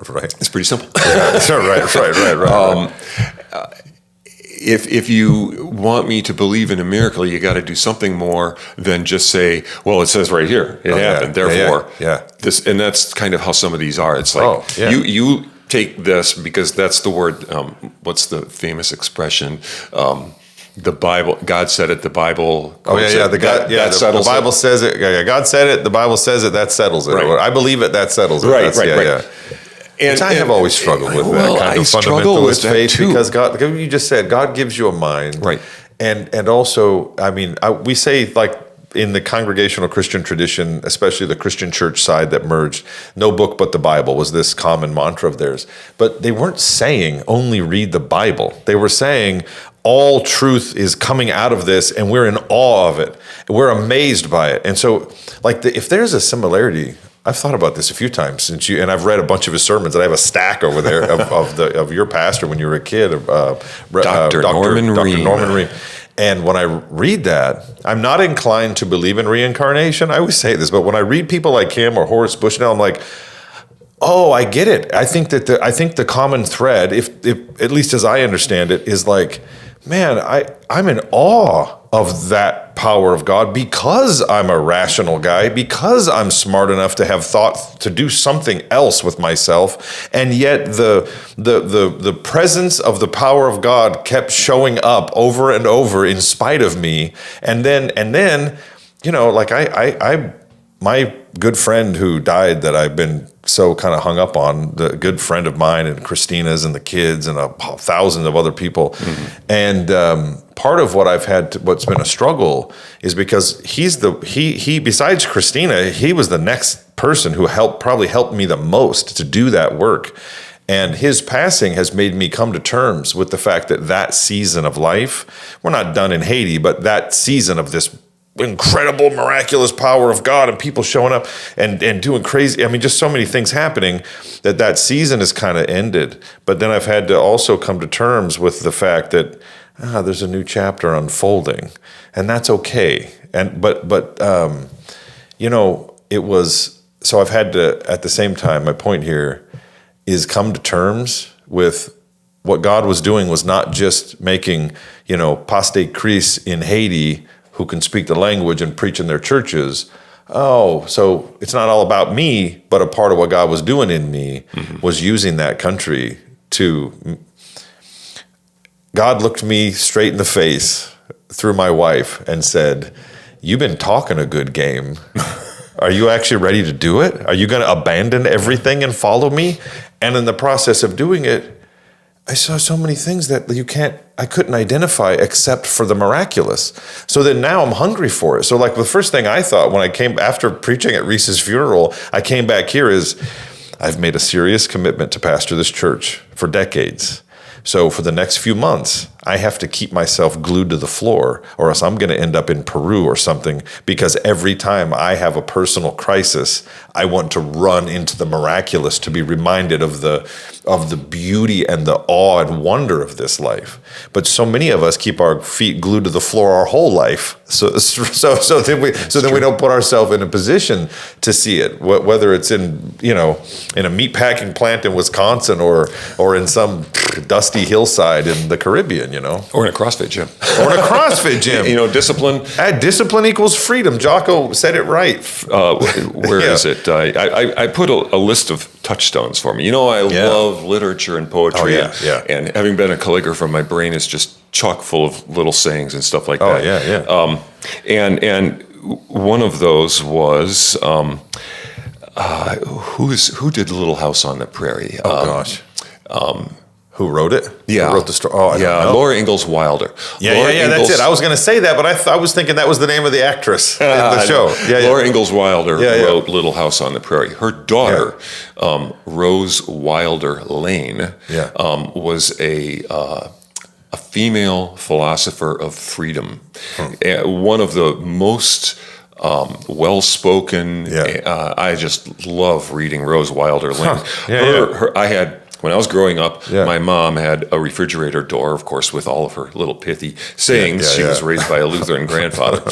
right. It's pretty simple. Right. If you want me to believe in a miracle, you got to do something more than just say, well, it says right here, it happened, therefore. This, and that's kind of how some of these are. It's like, you take this because that's the word, what's the famous expression? The Bible, God said it, the Bible. The Bible says it. Yeah, God said it, the Bible says it, that settles it. Right. I believe it, that settles it. Right. And I have always struggled with that kind of fundamentalist faith because God, you just said, God gives you a mind. Right. And also, I mean, we say like in the congregational Christian tradition, especially the Christian church side that merged, no book but the Bible was this common mantra of theirs. But they weren't saying only read the Bible. They were saying all truth is coming out of this and we're in awe of it. We're amazed by it. And so like if there's a similarity, I've thought about this a few times and I've read a bunch of his sermons, and I have a stack over there of your pastor when you were a kid, Dr. Norman Ream. And when I read that, I'm not inclined to believe in reincarnation. I always say this, but when I read people like him or Horace Bushnell, I'm like, oh, I get it. I think the common thread, if at least as I understand it, is like, man, I'm in awe of that power of God because I'm a rational guy, because I'm smart enough to have thought to do something else with myself, and yet the presence of the power of God kept showing up over and over in spite of me, and then like I my good friend who died that I've been so kind of hung up on, the good friend of mine and Christina's and the kids and 1,000 of other people. Mm-hmm. And part of what I've had, what's been a struggle is because he besides Christina, he was the next person who probably helped me the most to do that work. And his passing has made me come to terms with the fact that season of life, we're not done in Haiti, but that season of this incredible, miraculous power of God and people showing up and doing crazy. I mean, just so many things happening that season is kind of ended. But then I've had to also come to terms with the fact that there's a new chapter unfolding, and that's okay. And but it was, so I've had to, at the same time, my point here is come to terms with what God was doing was not just making, Paste Christ in Haiti who can speak the language and preach in their churches. Oh, so it's not all about me, but a part of what God was doing in me was using that country to... God looked me straight in the face through my wife and said, you've been talking a good game. Are you actually ready to do it? Are you going to abandon everything and follow me? And in the process of doing it, I saw so many things that I couldn't identify except for the miraculous. So then now I'm hungry for it. So like the first thing I thought when I came after preaching at Reese's funeral, I came back here is I've made a serious commitment to pastor this church for decades. So for the next few months, I have to keep myself glued to the floor or else I'm going to end up in Peru or something, because every time I have a personal crisis, I want to run into the miraculous to be reminded of the beauty and the awe and wonder of this life. But so many of us keep our feet glued to the floor our whole life. So then we don't put ourselves in a position to see it, whether it's in a meat packing plant in Wisconsin or in some dusty hillside in the Caribbean, Or in a CrossFit gym. Or in a CrossFit gym. Discipline. Discipline equals freedom. Jocko said it right. Where is it? I put a list of touchstones for me. I love literature and poetry. Oh, yeah. And having been a calligrapher, my brain is just chock full of little sayings and stuff like that. Oh, yeah. And one of those was, who did Little House on the Prairie? Oh, gosh. Who wrote it? Yeah. Who wrote the story? Oh, I don't know. Laura Ingalls Wilder. Yeah, that's it. I was going to say that, but I was thinking that was the name of the actress in the show. Laura Ingalls Wilder wrote Little House on the Prairie. Her daughter, Rose Wilder Lane, was a female philosopher of freedom. One of the most well-spoken. I just love reading Rose Wilder Lane. When I was growing up, my mom had a refrigerator door, of course, with all of her little pithy sayings. She was raised by a Lutheran grandfather.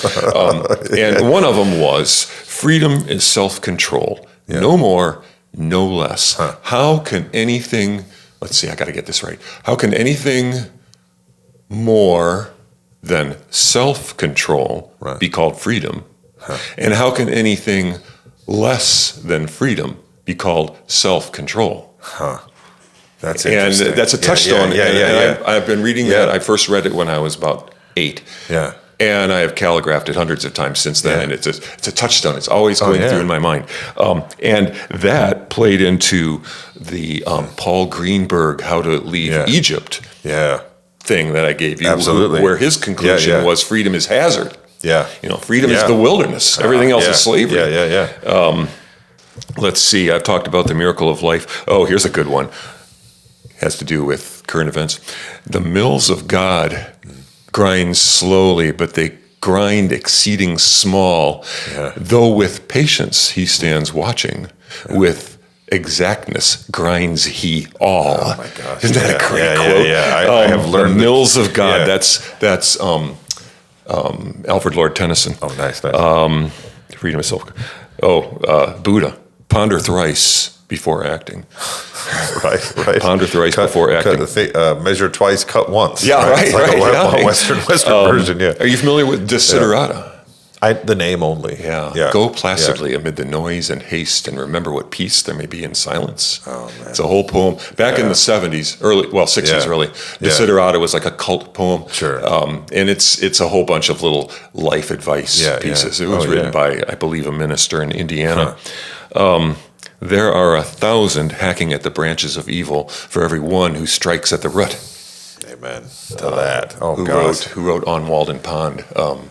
And one of them was, freedom is self-control. No more, no less. How can anything, let's see, I got to get this right. How can anything more than self-control be called freedom? And how can anything less than freedom be called self-control? That's interesting. And that's a touchstone. I've been reading that. I first read it when I was about 8. Yeah. And I have calligraphed it hundreds of times since then. And it's a touchstone. It's always going through in my mind. And that played into the Paul Greenberg How to Leave Egypt thing that I gave you. Absolutely. Where his conclusion was freedom is hazard. Yeah. Freedom is the wilderness. Everything else is slavery. Let's see. I've talked about the miracle of life. Oh, here's a good one. Has to do with current events. The mills of God grind slowly, but they grind exceeding small. Though with patience he stands watching, with exactness grinds he all. Oh my gosh! Isn't that a great quote? I have learned the mills of God. That's Alfred Lord Tennyson. Oh, nice. Freedom of self. Buddha. Ponder thrice before acting. Right. Ponder thrice before acting. Measure twice, cut once. Yeah, right. It's like a Western version. Yeah. Are you familiar with Desiderata? The name only. Yeah. Go placidly amid the noise and haste, and remember what peace there may be in silence. Oh, man. It's a whole poem. Back in the 70s, 60s, really. Desiderata was like a cult poem. Sure. And it's a whole bunch of little life advice pieces. It was written by, I believe, a minister in Indiana. There are 1,000 hacking at the branches of evil for every one who strikes at the root. Amen to that. Who wrote On Walden Pond? Him.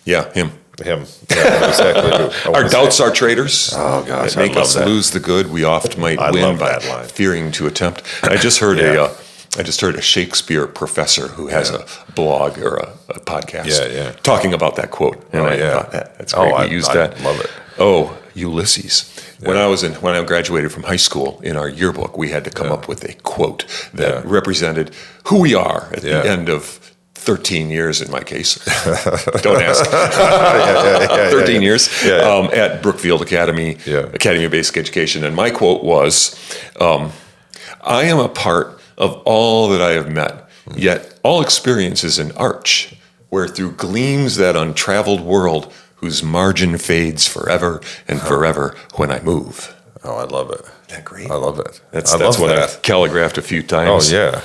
Yeah, exactly. Our doubts are traitors. Oh gosh, that make us lose the good we oft might win by fearing to attempt. I just heard a Shakespeare professor who has a blog or a podcast talking about that quote, and I thought that's great. We used that. I love it. Oh, Ulysses. When I graduated from high school, in our yearbook, we had to come up with a quote that represented who we are at the end of 13 years in my case. Don't ask. 13 years at Brookfield Academy, Academy of Basic Education. And my quote was, I am a part of all that I have met, yet all experience is an arch, where through gleams that untraveled world, whose margin fades forever and forever when I move. Oh, I love it. Isn't that great? I love it. That's what I've calligraphed a few times. Oh,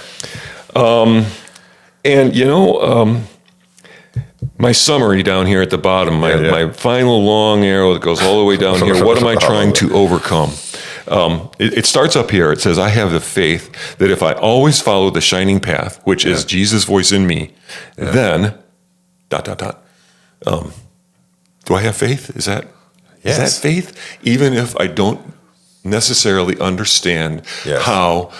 yeah. And, my summary down here at the bottom, my final long arrow that goes all the way down here, what am I trying to overcome? It starts up here. It says, I have the faith that if I always follow the shining path, which is Jesus' voice in me, then, ... do I have faith? Is that faith? Even if I don't necessarily understand how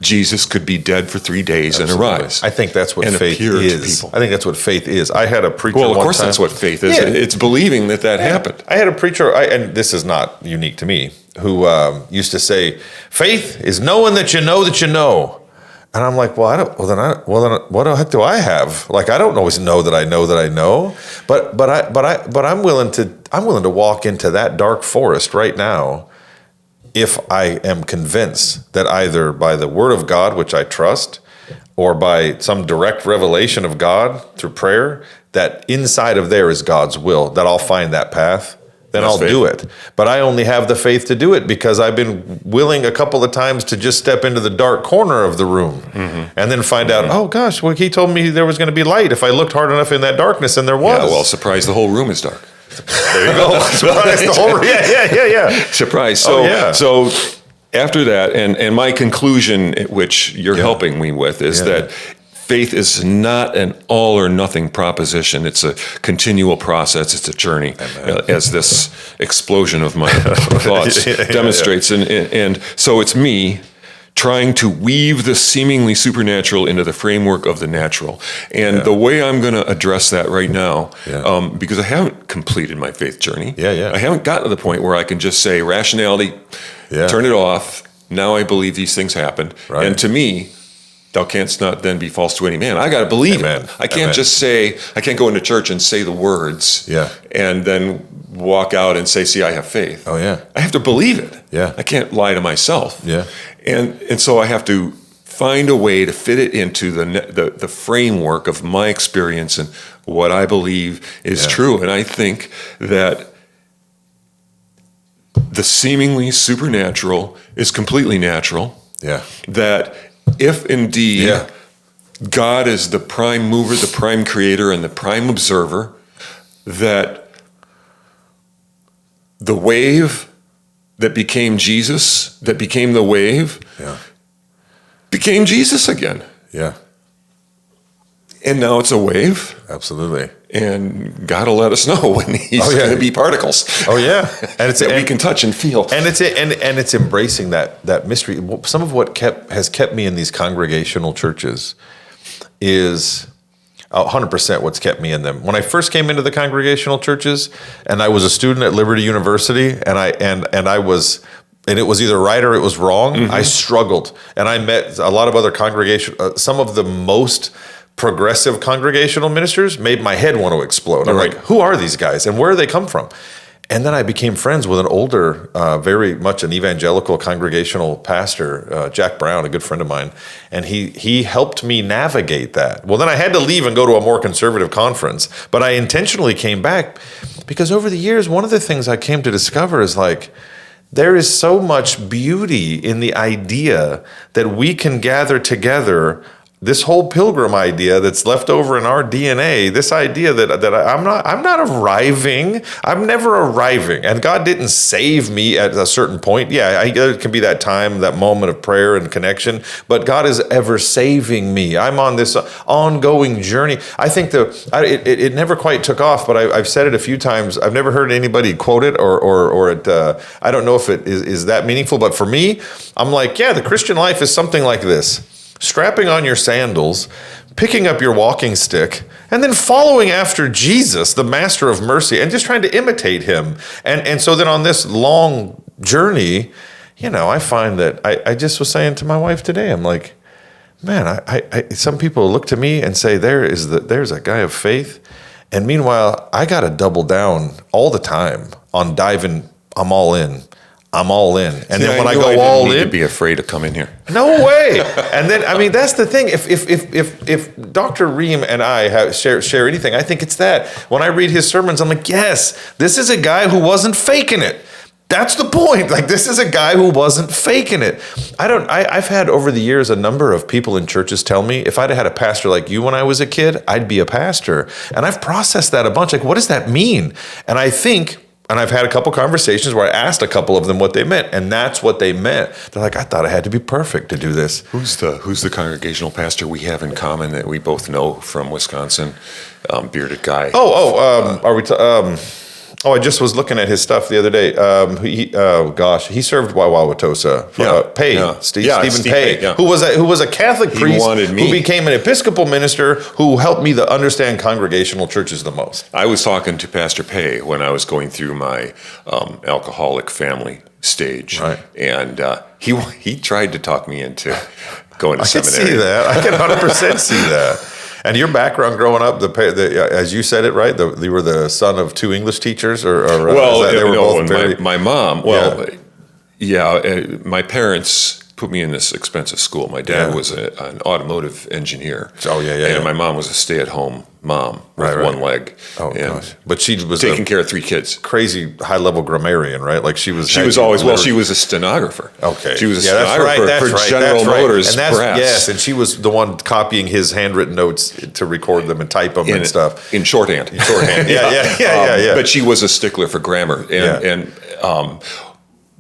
Jesus could be dead for 3 days and arise. I think that's what faith is. I think that's what faith is. I had a preacher Well, of course that's what faith is. Yeah. It's believing that happened. I had a preacher, and this is not unique to me, who used to say, faith is knowing that you know that you know. And I'm like, then what the heck do I have? Like, I don't always know that I know that I know, but I'm willing to walk into that dark forest right now if I am convinced that either by the word of God, which I trust, or by some direct revelation of God through prayer, that inside of there is God's will, that I'll find that path, then I'll do it. But I only have the faith to do it because I've been willing a couple of times to just step into the dark corner of the room and then find out, oh gosh, well, he told me there was going to be light if I looked hard enough in that darkness, and there was. Yeah, well, surprise, the whole room is dark. There you go. Surprise, the whole room. Yeah. Surprise. So, so after that, and my conclusion, which you're helping me with, is that faith is not an all or nothing proposition. It's a continual process. It's a journey, as this explosion of my thoughts demonstrates. And so it's me trying to weave the seemingly supernatural into the framework of the natural. And the way I'm going to address that right now, because I haven't completed my faith journey. I haven't gotten to the point where I can just say, rationality, turn it off. Now I believe these things happened. Right. And to me, thou canst not then be false to any man. I got to believe it. I can't just say, I can't go into church and say the words and then walk out and say, see, I have faith. I have to believe it. I can't lie to myself. And so I have to find a way to fit it into the framework of my experience and what I believe is true. And I think that the seemingly supernatural is completely natural. That if indeed God is the prime mover, the prime creator, and the prime observer, that the wave that became Jesus, that became the wave, became Jesus again. And now it's a wave. Absolutely. And God will let us know when he's going to be particles. And it's that we can touch and feel. And it's embracing that mystery. Some of what has kept me in these congregational churches is 100% what's kept me in them. When I first came into the congregational churches, and I was a student at Liberty University, and it was either right or it was wrong. I struggled, and I met a lot of other some of the most progressive congregational ministers made my head want to explode. I'm like, who are these guys and where do they come from? And then I became friends with an older, very much an evangelical congregational pastor, Jack Brown, a good friend of mine, and he helped me navigate that. Well, then I had to leave and go to a more conservative conference, but I intentionally came back because over the years, one of the things I came to discover is like, there is so much beauty in the idea that we can gather together. This whole pilgrim idea that's left over in our DNA, this idea that I'm not arriving. I'm never arriving. And God didn't save me at a certain point. It can be that time, that moment of prayer and connection, but God is ever saving me. I'm on this ongoing journey. I think it never quite took off, but I've said it a few times. I've never heard anybody quote it or it, I don't know if it is that meaningful, but for me, I'm like, the Christian life is something like this. Strapping on your sandals, picking up your walking stick, and then following after Jesus, the master of mercy, and just trying to imitate him. And so then on this long journey, I find that I just was saying to my wife today, I'm like, man, some people look to me and say, there's a guy of faith. And meanwhile, I got to double down all the time on diving. I'm all in. And then when I go all in, you'd be afraid to come in here. No way. And then, that's the thing. If Dr. Ream and I share anything, I think it's that. When I read his sermons, I'm like, yes, this is a guy who wasn't faking it. That's the point. Like, this is a guy who wasn't faking it. I've had over the years a number of people in churches tell me, if I'd had a pastor like you when I was a kid, I'd be a pastor. And I've processed that a bunch. Like, what does that mean? And I think... And I've had a couple conversations where I asked a couple of them what they meant, and that's what they meant. They're like, I thought I had to be perfect to do this. Who's the congregational pastor we have in common that we both know from Wisconsin? Bearded guy. Are we? I just was looking at his stuff the other day. He served Wauwatosa. Stephen Pay, who was a Catholic priest who became an Episcopal minister who helped me to understand congregational churches the most. I was talking to Pastor Pay when I was going through my alcoholic family stage, and he tried to talk me into going to seminary. I can see that. I can 100% see that. And your background growing up, as you said it, right? You were the son of two English teachers, my mom. My parents put me in this expensive school. My dad was an automotive engineer. And my mom was a stay-at-home mom with one leg. Oh, gosh. But she was taking care of 3 kids. Crazy high-level grammarian, right? Like she was always, she was a stenographer. Okay. She was a stenographer for General Motors Brass. Yes, and she was the one copying his handwritten notes to record them and type them and stuff. In shorthand. Yeah. But she was a stickler for grammar. And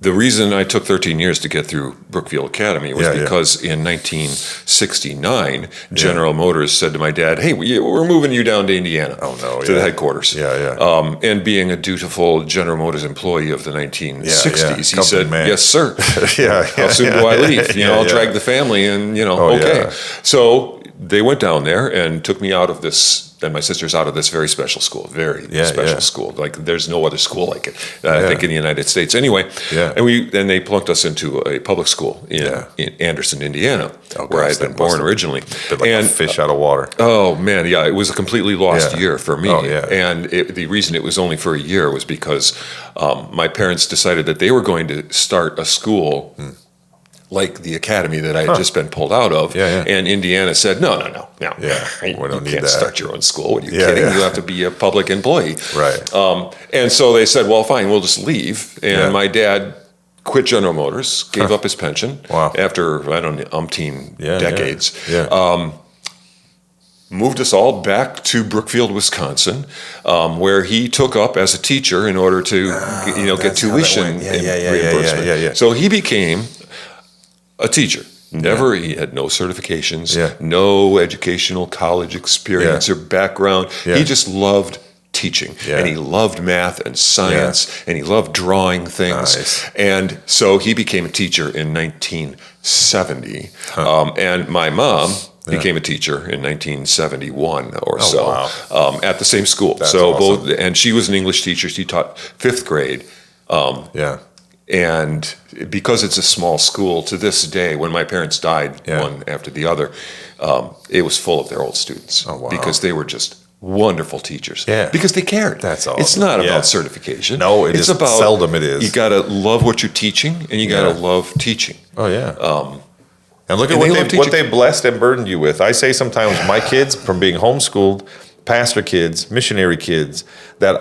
the reason I took 13 years to get through Brookfield Academy was because in 1969, General Motors said to my dad, "Hey, we're moving you down to Indiana to the headquarters." And being a dutiful General Motors employee of the 1960s, he said, "Yes, sir." How soon do I leave? I'll drag the family and, okay. So they went down there and took me out of this, and my sisters out of this very special school, school. Like there's no other school like it, I think, in the United States. Anyway, and they plunked us into a public school in Anderson, Indiana, where I had been born originally. Like a fish out of water. Oh man, it was a completely lost year for me. And the reason it was only for a year was because my parents decided that they were going to start a school like the academy that I had just been pulled out of. And Indiana said, no. You can't start your own school. Are you kidding? You have to be a public employee. Right. And so they said, well, fine, we'll just leave. And my dad quit General Motors, gave up his pension after, I don't know, umpteen decades. Moved us all back to Brookfield, Wisconsin, where he took up as a teacher in order to get tuition reimbursement. So he became a teacher. He had no certifications, no educational college experience or background. He just loved teaching, and he loved math and science, and he loved drawing things. And so he became a teacher in 1970. And my mom became a teacher in 1971 or at the same school. That's so awesome. and she was an English teacher. She taught 5th grade. And because it's a small school, to this day, when my parents died one after the other, it was full of their old students because they were just wonderful teachers. Because they cared. That's awesome. It's not about certification. No, it's about seldom it is. You got to love what you're teaching, and you got to love teaching. And look at what they blessed and burdened you with. I say sometimes my kids, from being homeschooled, pastor kids, missionary kids, that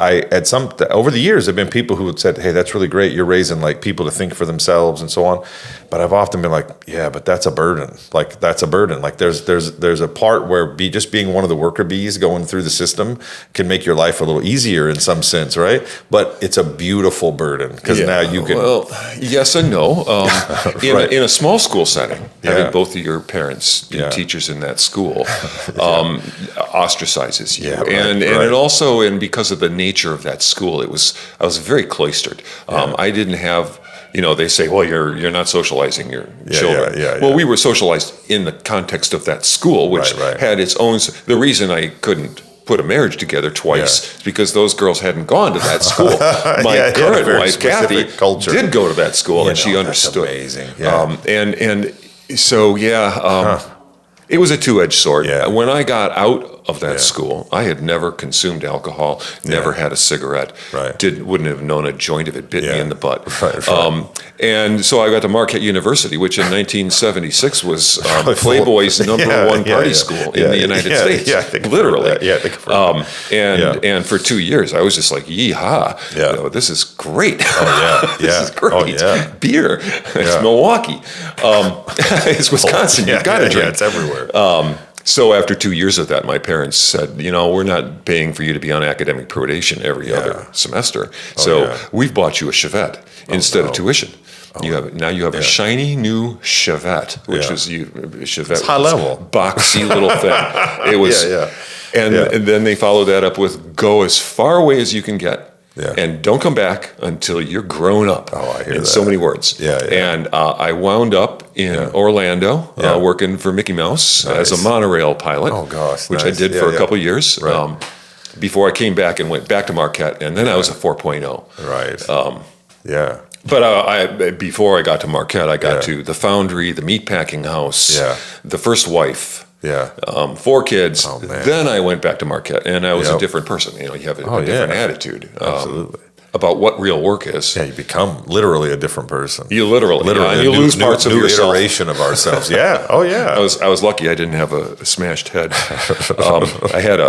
over the years, there have been people who had said, "Hey, that's really great. You're raising like people to think for themselves and so on." But I've often been like, "Yeah, but that's a burden. Like that's a burden. Like there's a part where just being one of the worker bees going through the system can make your life a little easier in some sense, right? But it's a beautiful burden because now you can." Well, yes and no. In a small school setting, having both of your parents be teachers in that school ostracizes you, and it also, and because of the nature of that school, I was very cloistered. I didn't have. They say, well, you're not socializing your children. Well, we were socialized in the context of that school, which had its own. The reason I couldn't put a marriage together twice is because those girls hadn't gone to that school. My current wife, Kathy, did go to that school, and she understood. That's amazing. And so it was a two-edged sword. When I got out of that school, I had never consumed alcohol, never had a cigarette, wouldn't have known a joint if it bit me in the butt. And so I got to Marquette University, which in 1976 was Playboy's #1 party school in the United States. Literally. And for 2 years, I was just like, yee-haw, this is great. This is great. Beer. It's Milwaukee. It's Wisconsin. You've got to drink. It's everywhere. So after 2 years of that, my parents said, we're not paying for you to be on academic probation every other semester. We've bought you a Chevette instead of tuition. You have a shiny new Chevette, which was Chevette. It's high level, boxy little thing. It was, and then they followed that up with go as far away as you can get. And don't come back until you're grown up. I hear in that. so many words. And I wound up in Orlando working for Mickey Mouse as a monorail pilot. Oh gosh, which I did for a couple of years before I came back and went back to Marquette, and then I was a 4.0. But before I got to Marquette, I got to the foundry, the meatpacking house, the first wife. 4 kids. Then I went back to Marquette, and I was a different person. You have a different attitude. Absolutely. about what real work is. Yeah, you become literally a different person. You literally and you lose parts of yourself. Iteration of ourselves. Yeah. Oh yeah. I was lucky I didn't have a smashed head. I had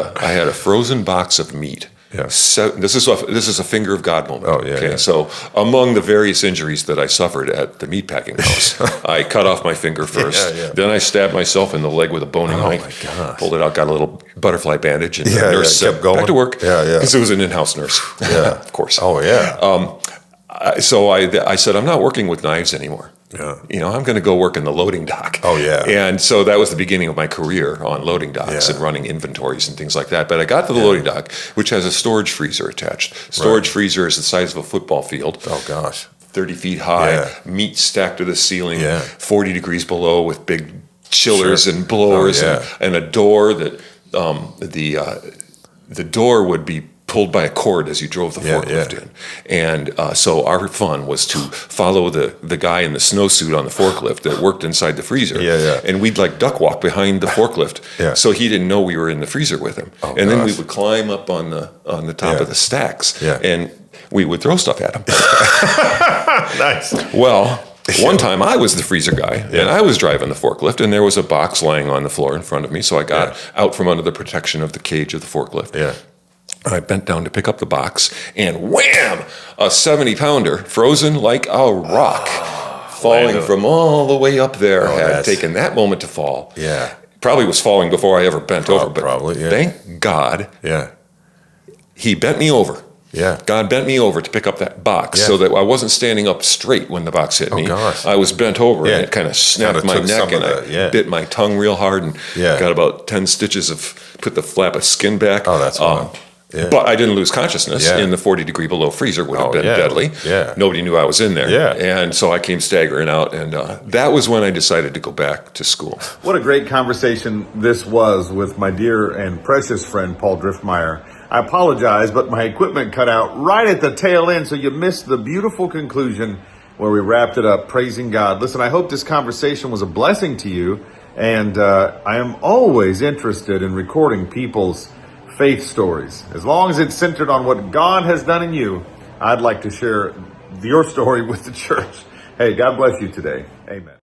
a frozen box of meat. Yeah. So this is a finger of God moment. Oh yeah. Okay. Yeah. So among the various injuries that I suffered at the meatpacking house, I cut off my finger first. Yeah. Then I stabbed myself in the leg with a boning knife. Oh my gosh. Pulled it out, got a little butterfly bandage, and the Yeah, nurse kept said, going. back to work. Yeah. Because it was an in-house nurse. Yeah. Of course. Oh yeah. So I said, I'm not working with knives anymore. Yeah. I'm going to go work in the loading dock. Oh, yeah. And so that was the beginning of my career on loading docks Yeah. and running inventories and things like that. But I got to the loading dock, which has a storage freezer attached. Storage freezer is the size of a football field. Oh gosh. 30 feet high, Yeah. meat stacked to the ceiling, Yeah. 40 degrees below with big chillers Sure. and blowers Oh, yeah. and a door that the door would be pulled by a cord as you drove the forklift in. And so our fun was to follow the guy in the snowsuit on the forklift that worked inside the freezer. Yeah. And we'd like duck walk behind the forklift so he didn't know we were in the freezer with him. Oh, and then we gosh. would climb up on the top of the stacks and we would throw stuff at him. Nice. Well, one time I was the freezer guy, and I was driving the forklift, and there was a box lying on the floor in front of me, so I got out from under the protection of the cage of the forklift. Yeah. I bent down to pick up the box, and wham! A 70-pounder, frozen like a rock, falling from all the way up there. Had taken that moment to fall. Yeah. Probably was falling before I ever bent over, but probably, yeah. thank God Yeah. he bent me over. Yeah. God bent me over to pick up that box so that I wasn't standing up straight when the box hit me. Gosh. I was bent over and it kind of snapped my took neck some and of I bit my tongue real hard and Yeah. got about 10 stitches put the flap of skin back. Oh, that's wild. Yeah. But I didn't lose consciousness in the 40-degree below freezer would have been deadly. Yeah. Nobody knew I was in there. Yeah. And so I came staggering out and that was when I decided to go back to school. What a great conversation this was with my dear and precious friend, Paul Driftmier. I apologize, but my equipment cut out right at the tail end, so you missed the beautiful conclusion where we wrapped it up, praising God. Listen, I hope this conversation was a blessing to you, and I am always interested in recording people's faith stories. As long as it's centered on what God has done in you, I'd like to share your story with the church. Hey, God bless you today. Amen.